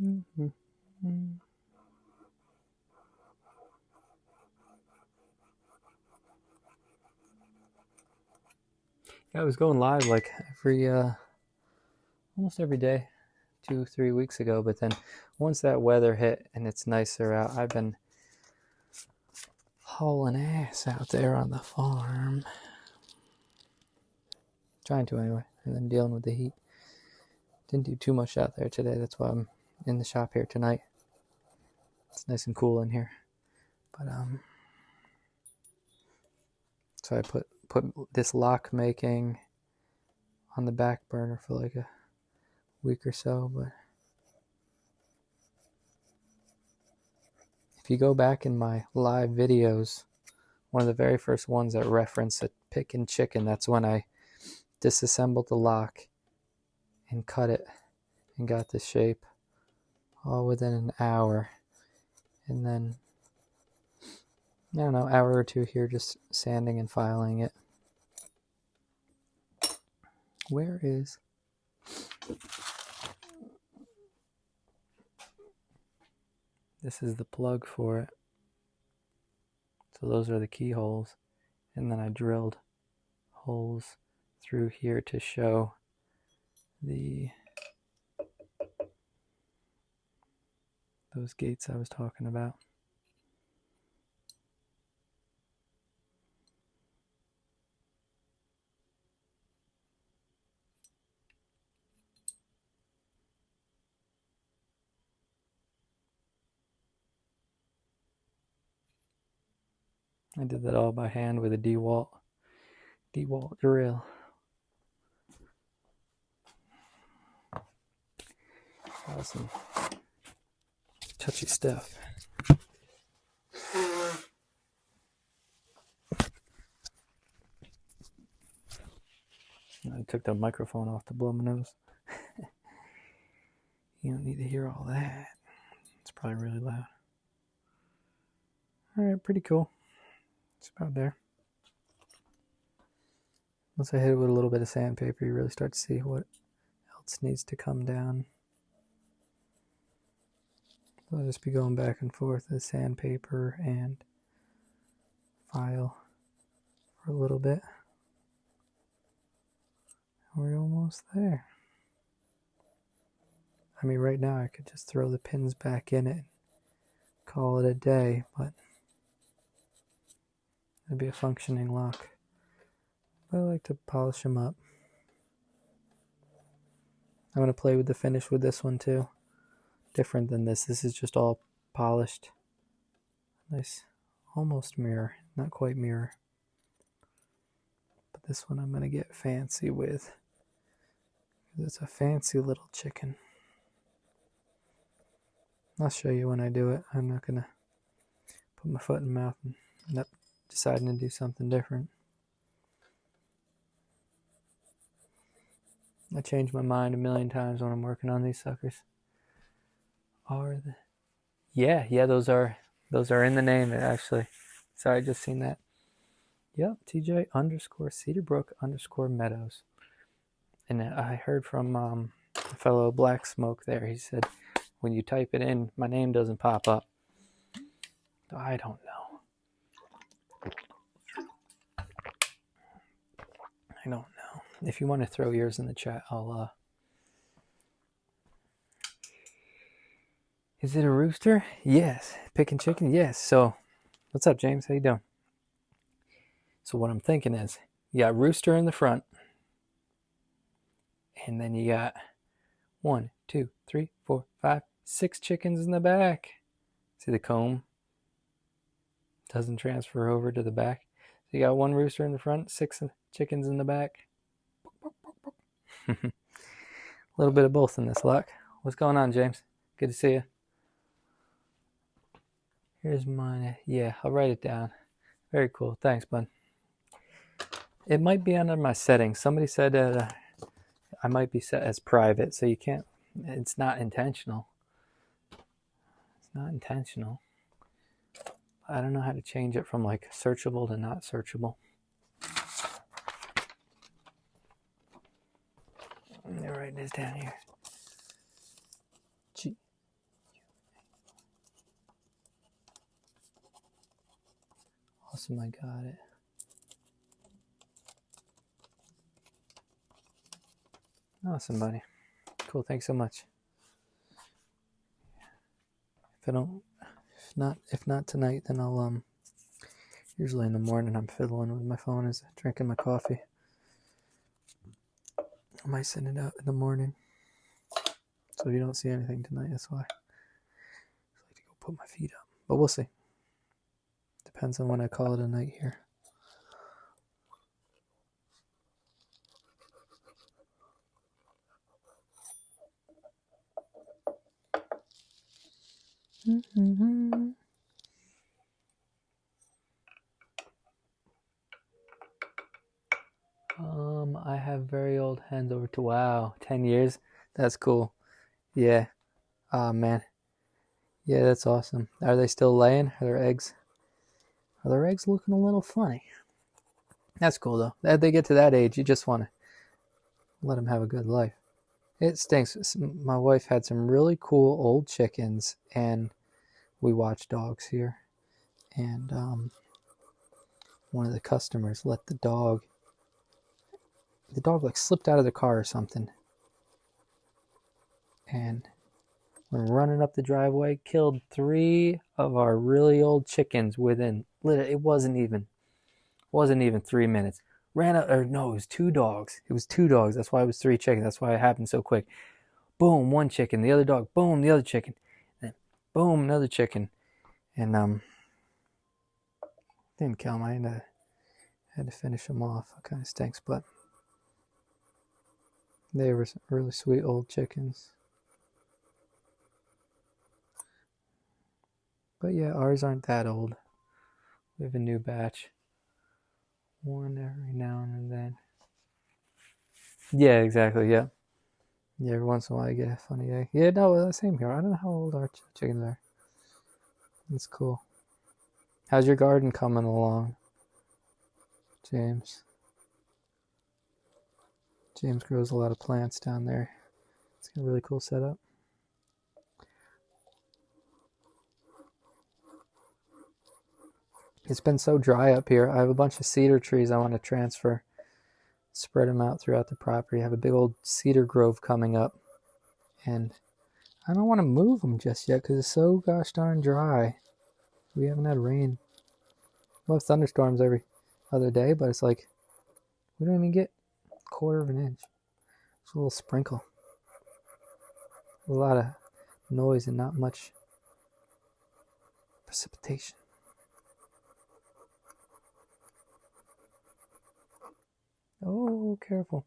I was going live like almost every day 2-3 weeks ago, but then once that weather hit and it's nicer out, I've been hauling ass out there on the farm. Trying to anyway, and then dealing with the heat. Didn't do too much out there today. That's why I'm in the shop here tonight. It's nice and cool in here. But so I put this lock making on the back burner for like a week or so. But if you go back in my live videos, one of the very first ones that reference a picking chicken, that's when I disassembled the lock and cut it and got the shape all within an hour. And then, I don't know, hour or two here just sanding and filing it. Where is... This is the plug for it. So those are the keyholes. And then I drilled holes through here to show those gates I was talking about. I did that all by hand with a DeWalt drill. Awesome. Touchy stuff. I took the microphone off to blow my nose. You don't need to hear all that. It's probably really loud. Alright, pretty cool. It's about there. Once I hit it with a little bit of sandpaper, you really start to see what else needs to come down. So I'll just be going back and forth with sandpaper and file for a little bit. We're almost there. I mean, right now I could just throw the pins back in it and call it a day, but it'd be a functioning lock. But I like to polish them up. I'm going to play with the finish with this one too. Different than this. This is just all polished. Nice, almost mirror. Not quite mirror. But this one I'm going to get fancy with. It's a fancy little chicken. I'll show you when I do it. I'm not going to put my foot in my mouth and end up deciding to do something different. I change my mind a million times when I'm working on these suckers. Yeah, those are in the name actually. Sorry, I just seen that. Yep, TJ_Cedarbrook_Meadows. And I heard from a fellow Black Smoke there. He said, when you type it in, my name doesn't pop up. I don't know. If you want to throw yours in the chat, I'll... Is it a rooster? Yes. Picking chicken? Yes. So, what's up, James? How you doing? So what I'm thinking is, you got rooster in the front, and then you got 1, 2, 3, 4, 5, 6 chickens in the back. See the comb doesn't transfer over to the back. So you got 1 rooster in the front, 6 chickens in the back. A little bit of both in this lock. What's going on, James? Good to see you. Here's mine. Yeah, I'll write it down. Very cool. Thanks, bud. It might be under my settings. Somebody said that I might be set as private, so you can't. It's not intentional. It's not intentional. I don't know how to change it from like searchable to not searchable. Let me write this down here. Awesome, I got it. Awesome, buddy. Cool, thanks so much. If not tonight, then I'll usually in the morning I'm fiddling with my phone as drinking my coffee. I might send it out in the morning. So if you don't see anything tonight, that's why. I like to go put my feet up. But we'll see. Depends on when I call it a night here. Mm-hmm. I have very old hens over to, wow, 10 years? That's cool. Yeah. Oh, man. Yeah, that's awesome. Are they still laying? Are their eggs looking a little funny? That's cool, though. As they get to that age, you just want to let them have a good life. It stinks. My wife had some really cool old chickens, and we watch dogs here. And one of the customers let the dog like slipped out of the car or something, and when running up the driveway, killed 3 of our really old chickens within, it wasn't even 3 minutes. Ran up, or no, it was 2 dogs. It was 2 dogs. That's why it was 3 chickens. That's why it happened so quick. Boom, 1 chicken. The other dog. Boom, the other chicken. Then boom, another chicken. And didn't kill them. I had to finish them off. It kind of stinks, but they were really sweet old chickens. But yeah, ours aren't that old. We have a new batch. One every now and then. Yeah, exactly, yeah. Yeah, every once in a while I get a funny egg. Yeah, no, same here. I don't know how old our chickens are. It's cool. How's your garden coming along, James? James grows a lot of plants down there. It's got a really cool setup. It's been so dry up here. I have a bunch of cedar trees I want to transfer. Spread them out throughout the property. I have a big old cedar grove coming up. And I don't want to move them just yet because it's so gosh darn dry. We haven't had rain. We have thunderstorms every other day, but it's like we don't even get a quarter of an inch. It's a little sprinkle. A lot of noise and not much precipitation. Oh, careful.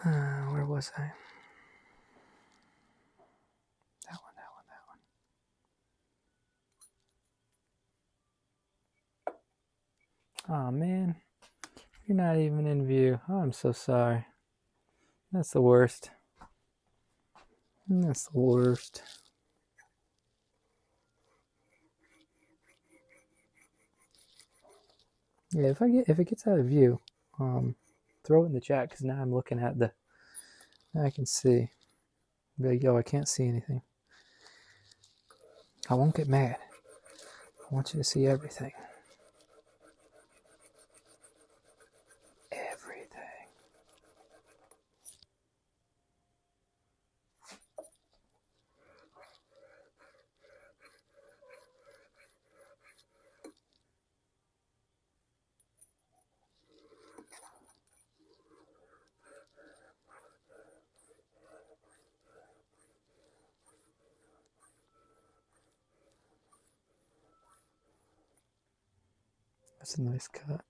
Where was I? That one. Oh, man. You're not even in view. Oh, I'm so sorry. That's the worst. That's the worst. Yeah, if it gets out of view, throw it in the chat because now I'm looking at now I can see. Be like, yo, I can't see anything. I won't get mad. I want you to see everything. Everything. That's a nice cut.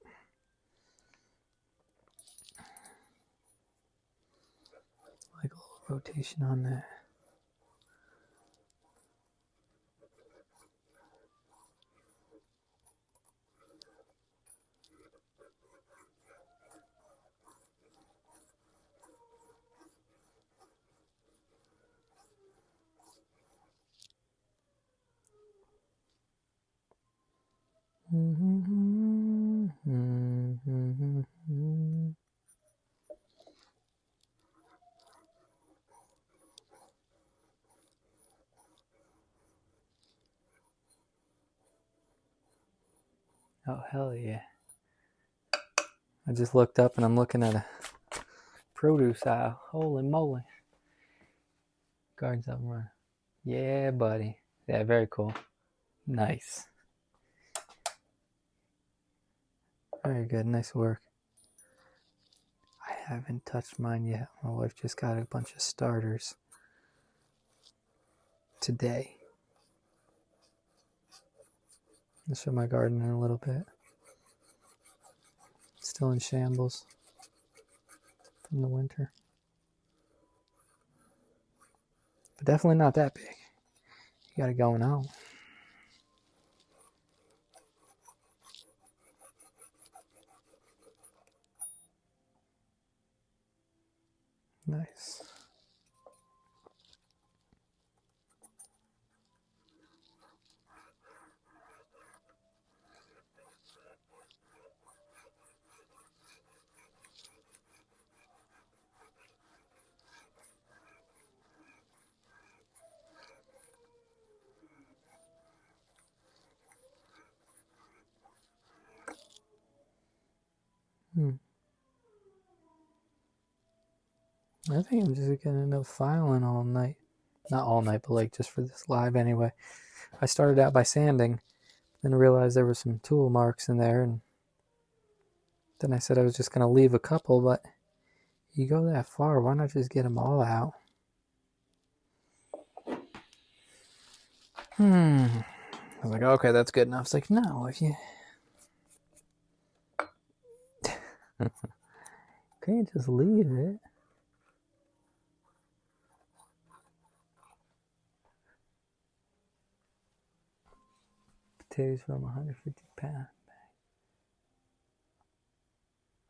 Like a little rotation on that. Oh, hell yeah. I just looked up and I'm looking at a produce aisle. Holy moly. Gardens up and running. Yeah, buddy. Yeah, very cool. Nice. Very good. Nice work. I haven't touched mine yet. My wife just got a bunch of starters today. I'll show my garden in a little bit. Still in shambles from the winter. But definitely not that big. You got it going on. Nice. I think I'm just gonna end up filing all night. Not all night, but like just for this live anyway. I started out by sanding, then realized there were some tool marks in there, and then I said I was just gonna leave a couple, but you go that far, why not just get them all out? I was like, okay, that's good enough. It's like, no, if you can't just leave it. Potatoes from 150-pound bag.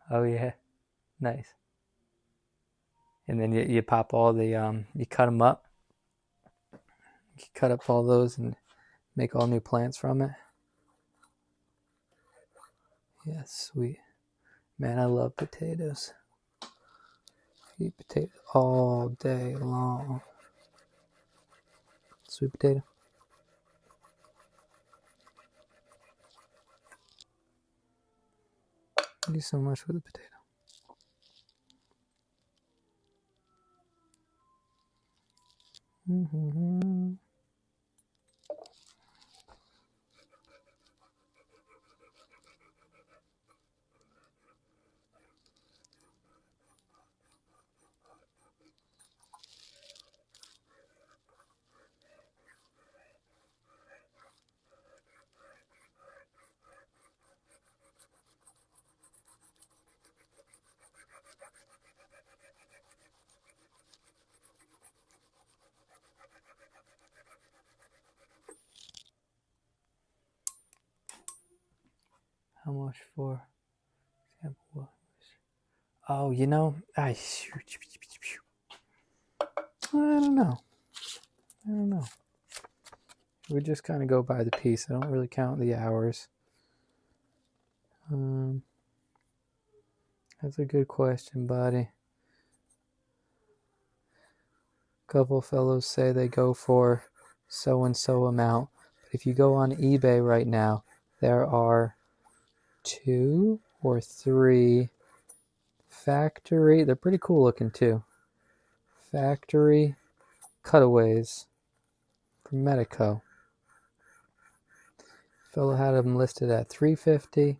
Oh yeah, nice. And then you pop all the you cut them up. You cut up all those and make all new plants from it. Yeah, sweet. Man, I love potatoes. I eat potatoes all day long. Sweet potato. I do so much with a potato. How much for example? Oh, you know, I don't know. We just kind of go by the piece. I don't really count the hours. That's a good question, buddy. A couple fellows say they go for so-and-so amount. But if you go on eBay right now, there are 2 or 3 factory, they're pretty cool looking too, factory cutaways from Medico. Fellow had them listed at $350.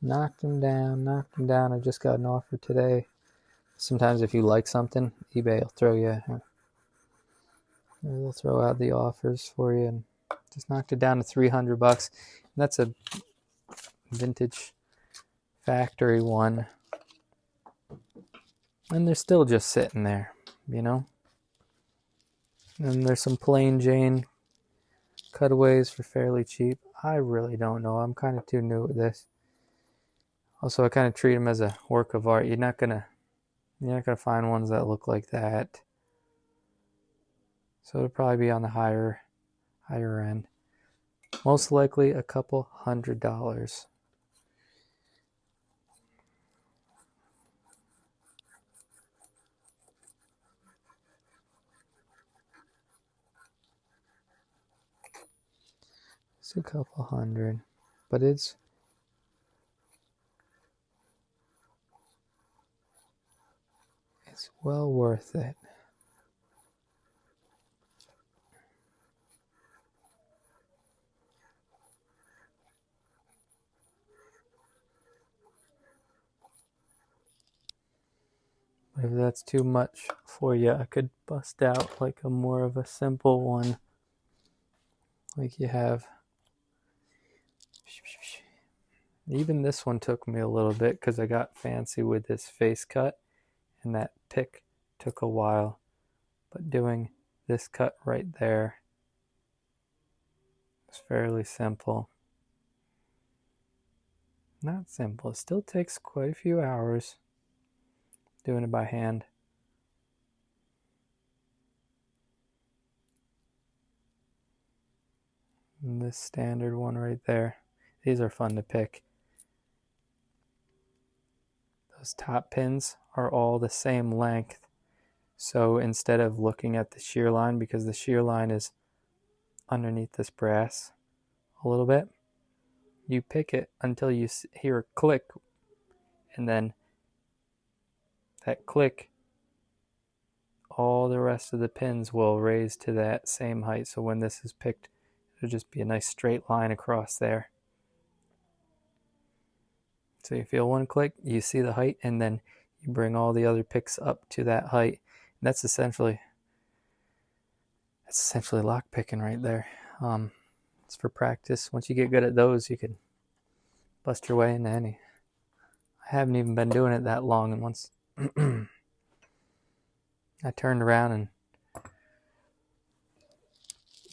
Knocked them down. I just got an offer today. Sometimes if you like something, eBay will throw you, they'll throw out the offers for you, and just knocked it down to $300. And that's a vintage factory one. And they're still just sitting there, you know? And there's some plain Jane cutaways for fairly cheap. I really don't know. I'm kind of too new at this. Also, I kind of treat them as a work of art. You're not gonna find ones that look like that. So it'll probably be on the higher end. Most likely a couple $100. It's a couple $100, but it's Well worth it. If that's too much for you, I could bust out like a more of a simple one, like you have. Even this one took me a little bit because I got fancy with this face cut, and that pick took a while. But doing this cut right there is fairly simple. Not simple. It still takes quite a few hours doing it by hand. And this standard one right there. These are fun to pick. Those top pins are all the same length. So instead of looking at the shear line, because the shear line is underneath this brass a little bit, you pick it until you hear a click, and then that click, all the rest of the pins will raise to that same height. So when this is picked, it'll just be a nice straight line across there. So you feel one click, you see the height, and then you bring all the other picks up to that height. And that's essentially lock picking right there. It's for practice. Once you get good at those, you can bust your way into any. I haven't even been doing it that long, and once I turned around and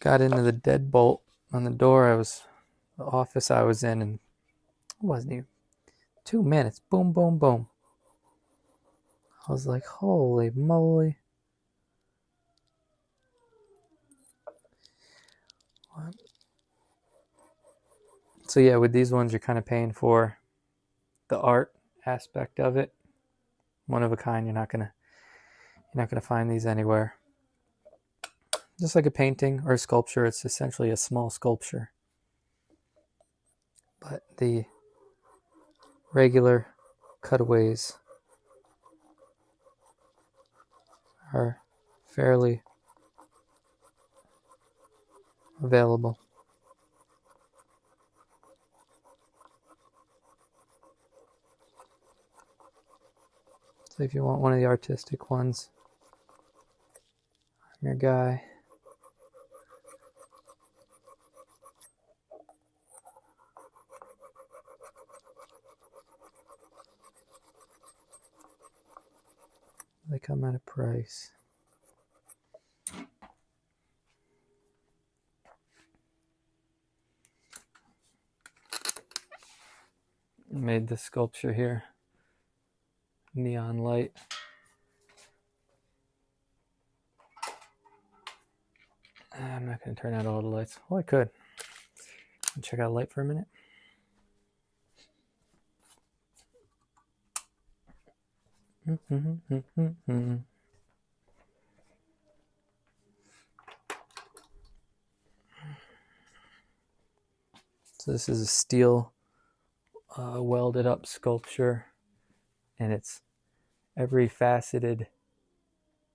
got into the deadbolt on the door, the office I was in, and it wasn't even 2 minutes. Boom, boom, boom. I was like, holy moly. What? So yeah, with these ones, you're kind of paying for the art aspect of it. One of a kind. You're not gonna find these anywhere. Just like a painting or a sculpture, it's essentially a small sculpture. But the regular cutaways are fairly available. So if you want one of the artistic ones, I'm your guy. They come at a price. Made this sculpture here. Neon light. I'm not going to turn out all the lights. Well, I could. Check out light for a minute. So this is a steel welded up sculpture, and it's every faceted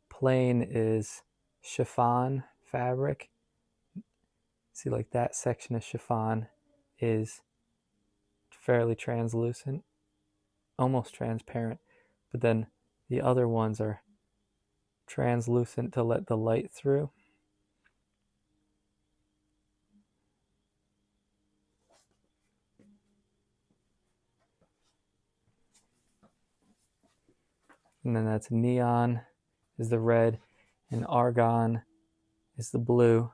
plane is chiffon fabric. See, like that section of chiffon is fairly translucent, almost transparent, but then the other ones are translucent to let the light through. And then that's neon is the red, and argon is the blue.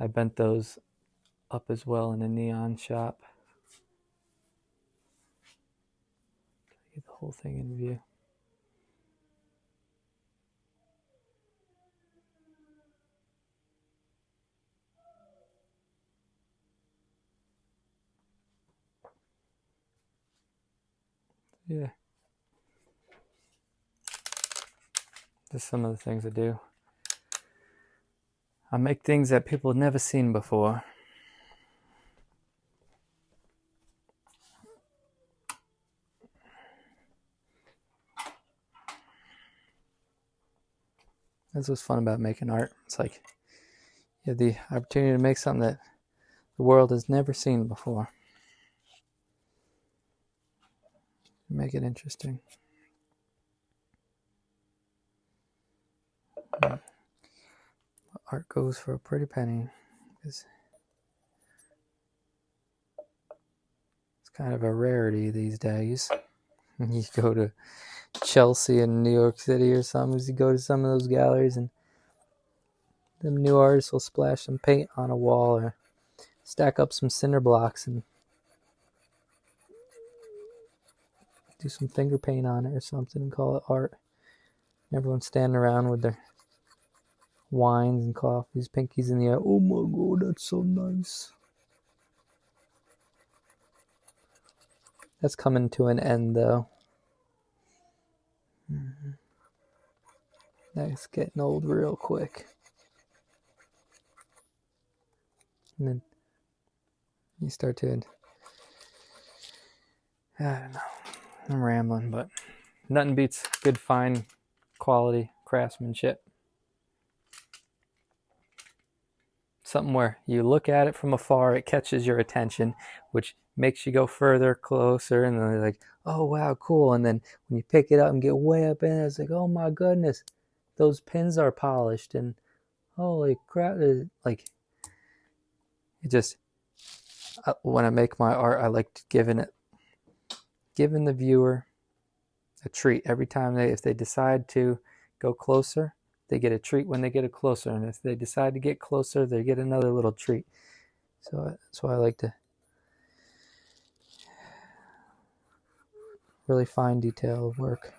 I bent those up as well in a neon shop. Get the whole thing in view. Yeah. Just some of the things I do. I make things that people have never seen before. That's what's fun about making art. It's like you have the opportunity to make something that the world has never seen before. Make it interesting. Art goes for a pretty penny. It's kind of a rarity these days. You go to Chelsea in New York City or something, you go to some of those galleries and the new artists will splash some paint on a wall or stack up some cinder blocks and do some finger paint on it or something and call it art. Everyone's standing around with their wines and coffees, pinkies in the air. Oh my god, that's so nice. That's coming to an end though. That's getting old real quick. And then you start to, I don't know, I'm rambling, but nothing beats good, fine quality craftsmanship. Something where you look at it from afar, it catches your attention, which makes you go further, closer, and then you're like, oh wow, cool. And then when you pick it up and get way up in it, it's like, oh my goodness, those pins are polished, and holy crap, like, it just, when I make my art, I like giving the viewer a treat every time if they decide to go closer, they get a treat when they get it closer, and if they decide to get closer, they get another little treat. So that's why I like to really fine detail work.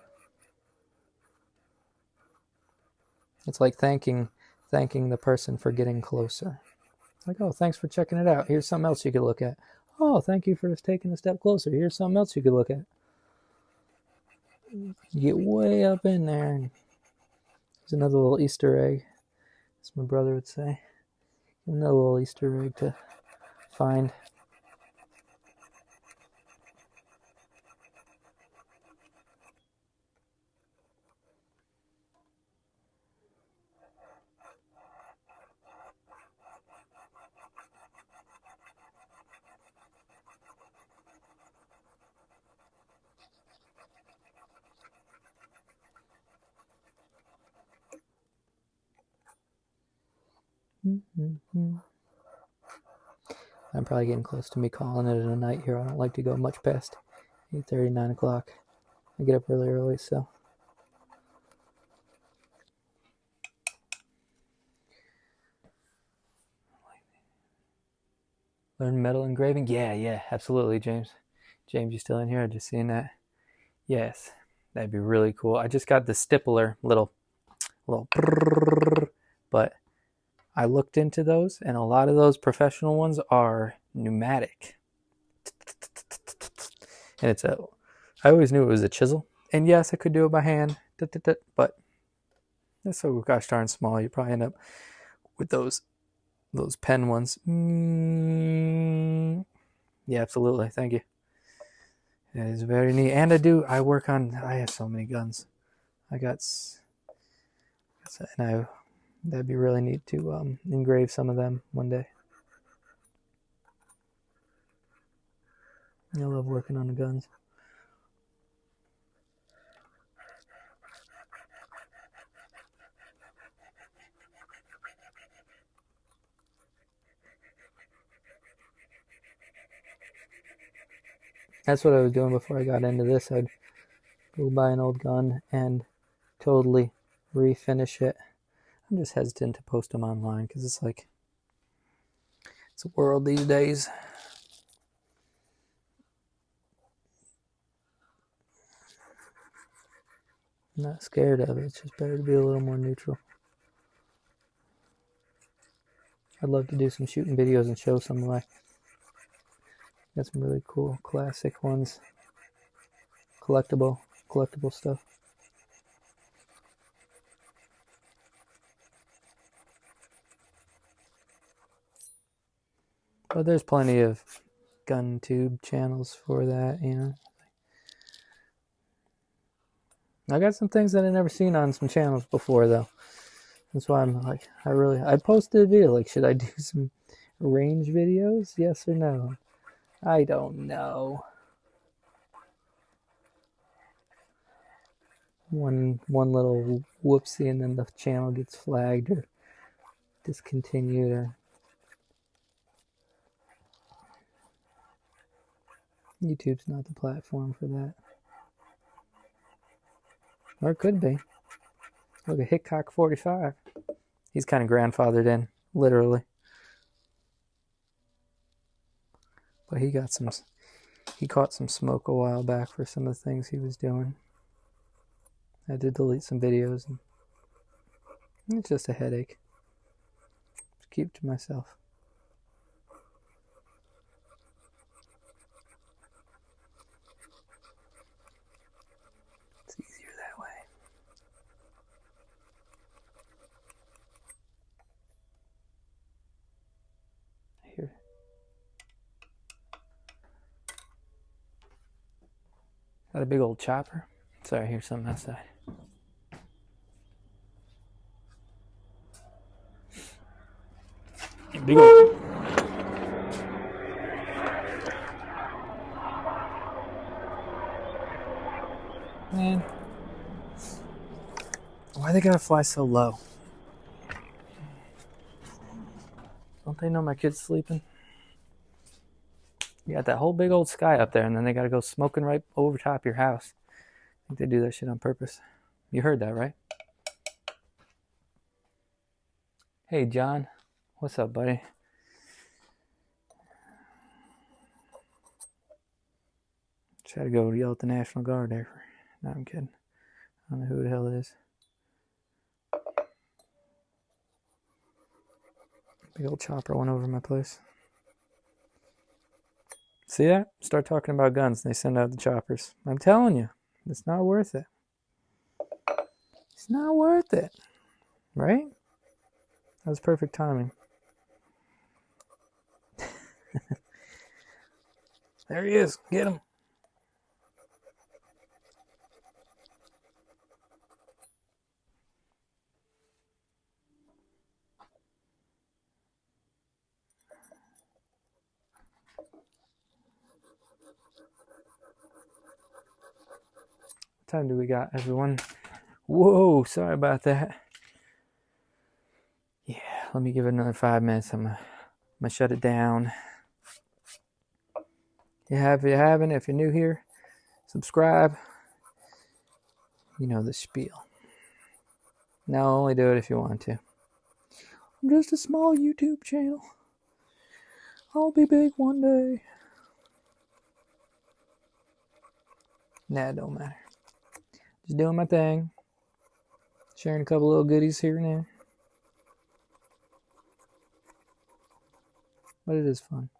It's like thanking the person for getting closer. Like, oh, thanks for checking it out. Here's something else you could look at. Oh, thank you for taking a step closer. Here's something else you could look at. You get way up in there. And there's another little Easter egg, as my brother would say. Another little Easter egg to find. I'm probably getting close to me calling it a night here. I don't like to go much past 8:30, 9 o'clock. I get up really early, so. Learn metal engraving? Yeah, absolutely, James. James, you still in here? I just seen that. Yes, that'd be really cool. I just got the stippler, little, but I looked into those, and a lot of those professional ones are pneumatic. And I always knew it was a chisel. And yes, I could do it by hand, but it's so gosh darn small. You probably end up with those pen ones. Yeah, absolutely. Thank you. It is very neat. And I have so many guns. That'd be really neat to engrave some of them one day. I love working on the guns. That's what I was doing before I got into this. I'd go buy an old gun and totally refinish it. I'm just hesitant to post them online because it's like, it's a world these days. I'm not scared of it. It's just better to be a little more neutral. I'd love to do some shooting videos and show some of my. Got some really cool classic ones. Collectible stuff. But there's plenty of gun tube channels for that, you know. I got some things that I've never seen on some channels before, though. That's why I'm like, I posted a video, like, should I do some range videos? Yes or no? I don't know. One little whoopsie and then the channel gets flagged or discontinued or YouTube's not the platform for that. Or it could be. Look at Hickok45. He's kind of grandfathered in, literally. But he caught some smoke a while back for some of the things he was doing. I had to delete some videos, and it's just a headache. Just keep to myself. It's easier that way. Here. Got a big old chopper. Sorry, here's something outside. Big old. Man, why they gotta fly so low? Don't they know my kid's sleeping? You got that whole big old sky up there, and then they gotta go smoking right over top your house. I think they do that shit on purpose. You heard that, right? Hey, John. What's up, buddy? Try to go yell at the National Guard there. No, I'm kidding. I don't know who the hell it is. Big old chopper went over my place. See that? Start talking about guns and they send out the choppers. I'm telling you, it's not worth it. It's not worth it. Right? That was perfect timing. There he is. Get him. What time do we got, everyone? Whoa, sorry about that. Yeah, let me give it another 5 minutes. I'm gonna shut it down. If you haven't, if you're new here, subscribe. You know the spiel. Now only do it if you want to. I'm just a small YouTube channel. I'll be big one day. Nah, it don't matter. Just doing my thing. Sharing a couple little goodies here and there. But it is fun.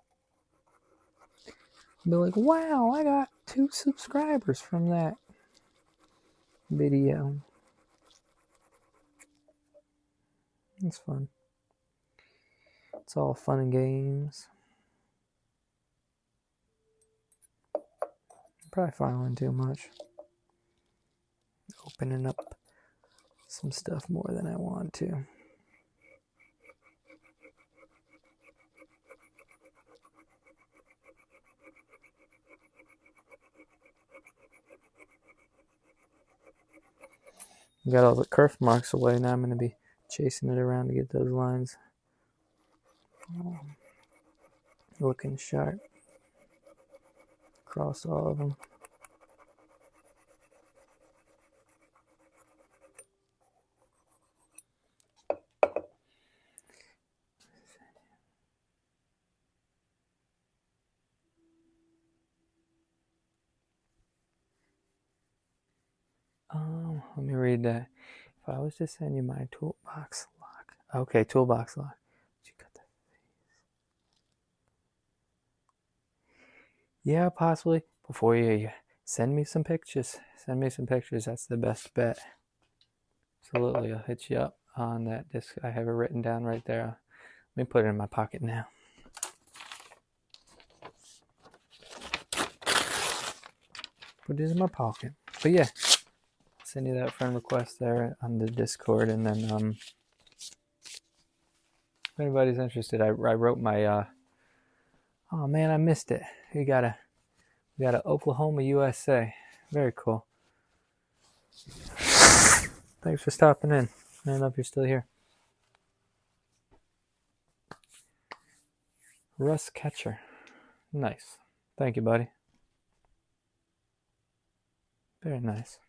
Be like, wow, I got 2 subscribers from that video. It's fun. It's all fun and games. I'm probably filing too much. Opening up some stuff more than I want to. Got all the kerf marks away. Now I'm going to be chasing it around to get those lines looking sharp across all of them. Let me read that. If I was to send you my toolbox lock. Okay, toolbox lock. Did you cut that face? Yeah, possibly. Before you send me some pictures. Send me some pictures. That's the best bet. Absolutely. I'll hit you up on that disc. I have it written down right there. Let me put it in my pocket now. Put it in my pocket. But yeah. Send you that friend request there on the Discord, and then If anybody's interested, I wrote my. Oh man, I missed it. We got a Oklahoma, USA. Very cool. Thanks for stopping in. I don't know if you're still here. Russ Catcher. Nice. Thank you, buddy. Very nice.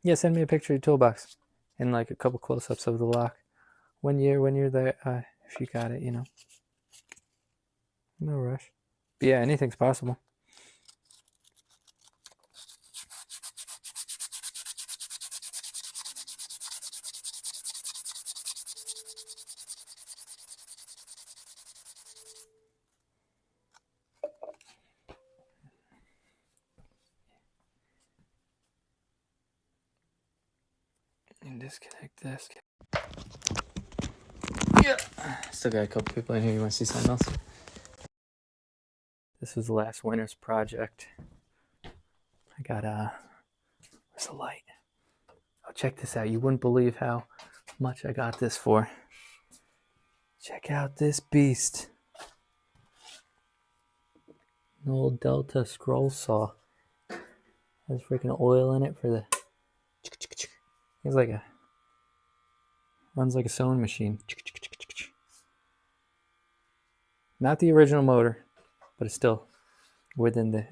Yeah, send me a picture of your toolbox and like a couple close-ups of the lock. When you're there, if you got it, you know. No rush. But yeah, anything's possible. And disconnect this. Yeah. Still got a couple people in here. You want to see something else? This was the last winter's project. I got where's the light? Oh, check this out. You wouldn't believe how much I got this for. Check out this beast. An old Delta scroll saw. Has freaking oil in it for the. It's like a. Runs like a sewing machine. Not the original motor, but it's still within the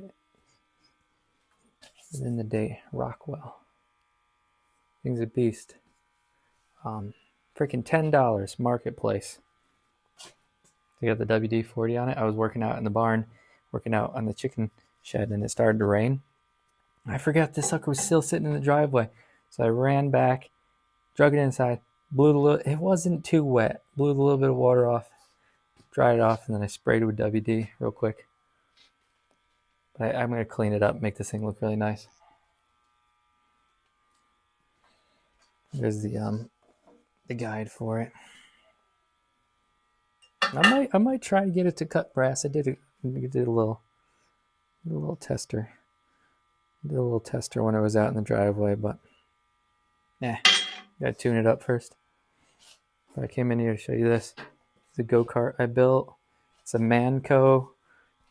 date. Rockwell. Thing's a beast. Freaking $10 marketplace. They got the WD-40 on it. I was working out in the barn, working out on the chicken shed, and it started to rain. I forgot this sucker was still sitting in the driveway, so I ran back, drug it inside, blew the little. It wasn't too wet. Blew a little bit of water off, dried it off, and then I sprayed it with WD real quick. But I'm gonna clean it up, make this thing look really nice. There's the guide for it. I might try to get it to cut brass. I did a little tester. Did a little tester when I was out in the driveway, but gotta tune it up first. I came in here to show you this. It's a go-kart I built. It's a Manco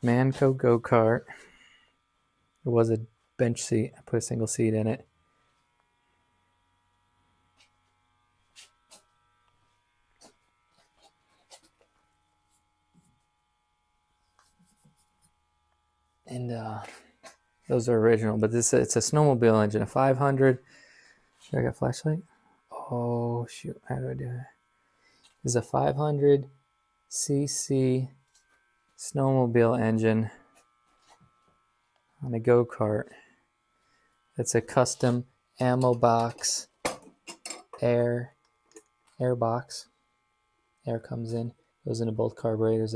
go-kart. It was a bench seat. I put a single seat in it. And those are original, but it's a snowmobile engine, a 500. Should I got a flashlight? Oh shoot, how do I do it? It's a 500 cc snowmobile engine on a go-kart. It's a custom ammo box, air box. Air comes in, goes into both carburetors.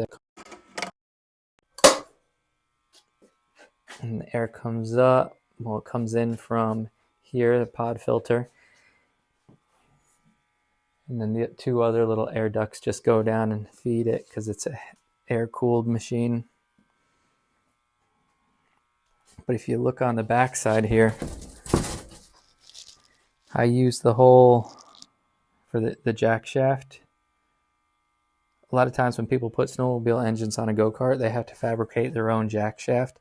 And the air comes up. Well, it comes in from here, the pod filter. And then the two other little air ducts just go down and feed it because it's a air-cooled machine. But if you look on the back side here, I use the hole for the jack shaft. A lot of times when people put snowmobile engines on a go-kart, they have to fabricate their own jack shaft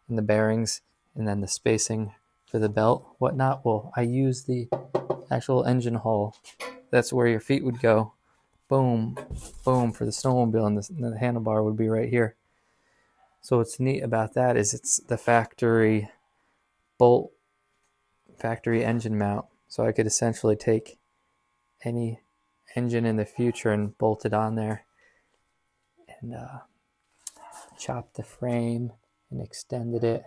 and the bearings and then the spacing for the belt, whatnot. Well, I use the actual engine hole. That's where your feet would go. Boom, boom for the snowmobile, and the handlebar would be right here. So what's neat about that is it's the factory bolt, factory engine mount. So I could essentially take any engine in the future and bolt it on there and chop the frame and extended it.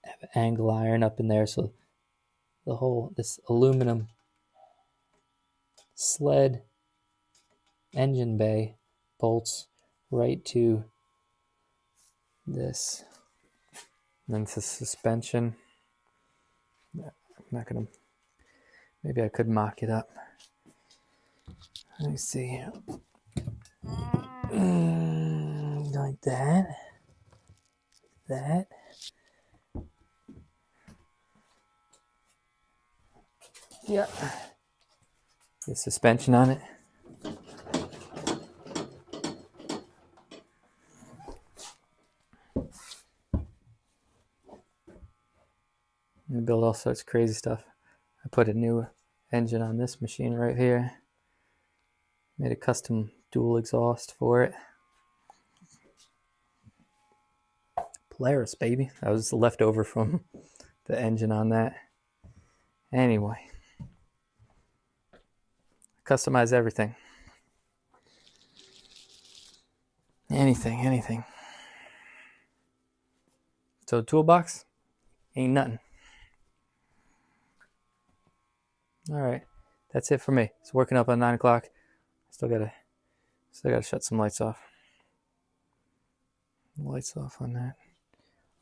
Have an angle iron up in there, so the whole this aluminum sled engine bay bolts right to this. And then the suspension. I'm not gonna. Maybe I could mock it up. Let me see. Like that. That. Yeah. The suspension on it. to build all sorts of crazy stuff. I put a new engine on this machine right here. Made a custom dual exhaust for it. Polaris, baby. That was left over from the engine on that. Anyway, customize everything. Anything. So toolbox ain't nothing. All right, that's it for me. It's working up at 9 o'clock. Still gotta shut some lights off. Lights off on that.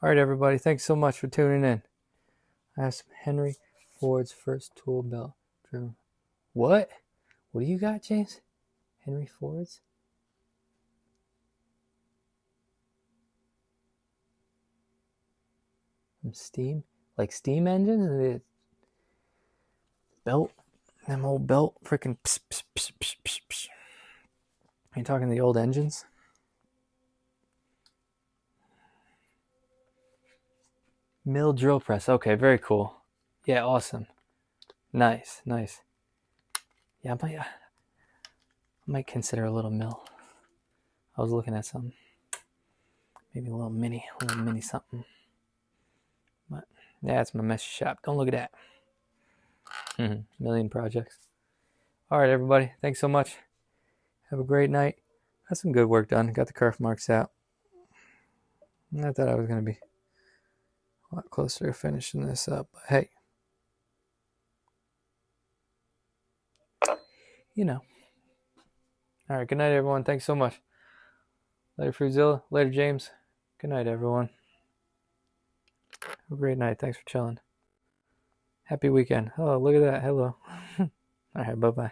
All right, everybody. Thanks so much for tuning in. I have some Henry Ford's first tool belt driven. What? What do you got, James? Henry Ford's? From steam? Like steam engines? The belt? Them old belt freaking pss, pss, pss, pss, pss, pss. Are you talking the old engines? Mill drill press. Okay, very cool. Yeah, awesome. Nice. Yeah, I might consider a little mill. I was looking at something. Maybe a little mini something. But yeah, it's my messy shop. Don't look at that. Million projects. All right, everybody. Thanks so much. Have a great night. Got some good work done. Got the craft marks out. I thought I was going to be a lot closer to finishing this up. But hey, you know. All right, good night, everyone. Thanks so much. Later, Fruitzilla. Later, James. Good night, everyone. Have a great night. Thanks for chilling. Happy weekend. Oh, look at that. Hello. All right, bye-bye.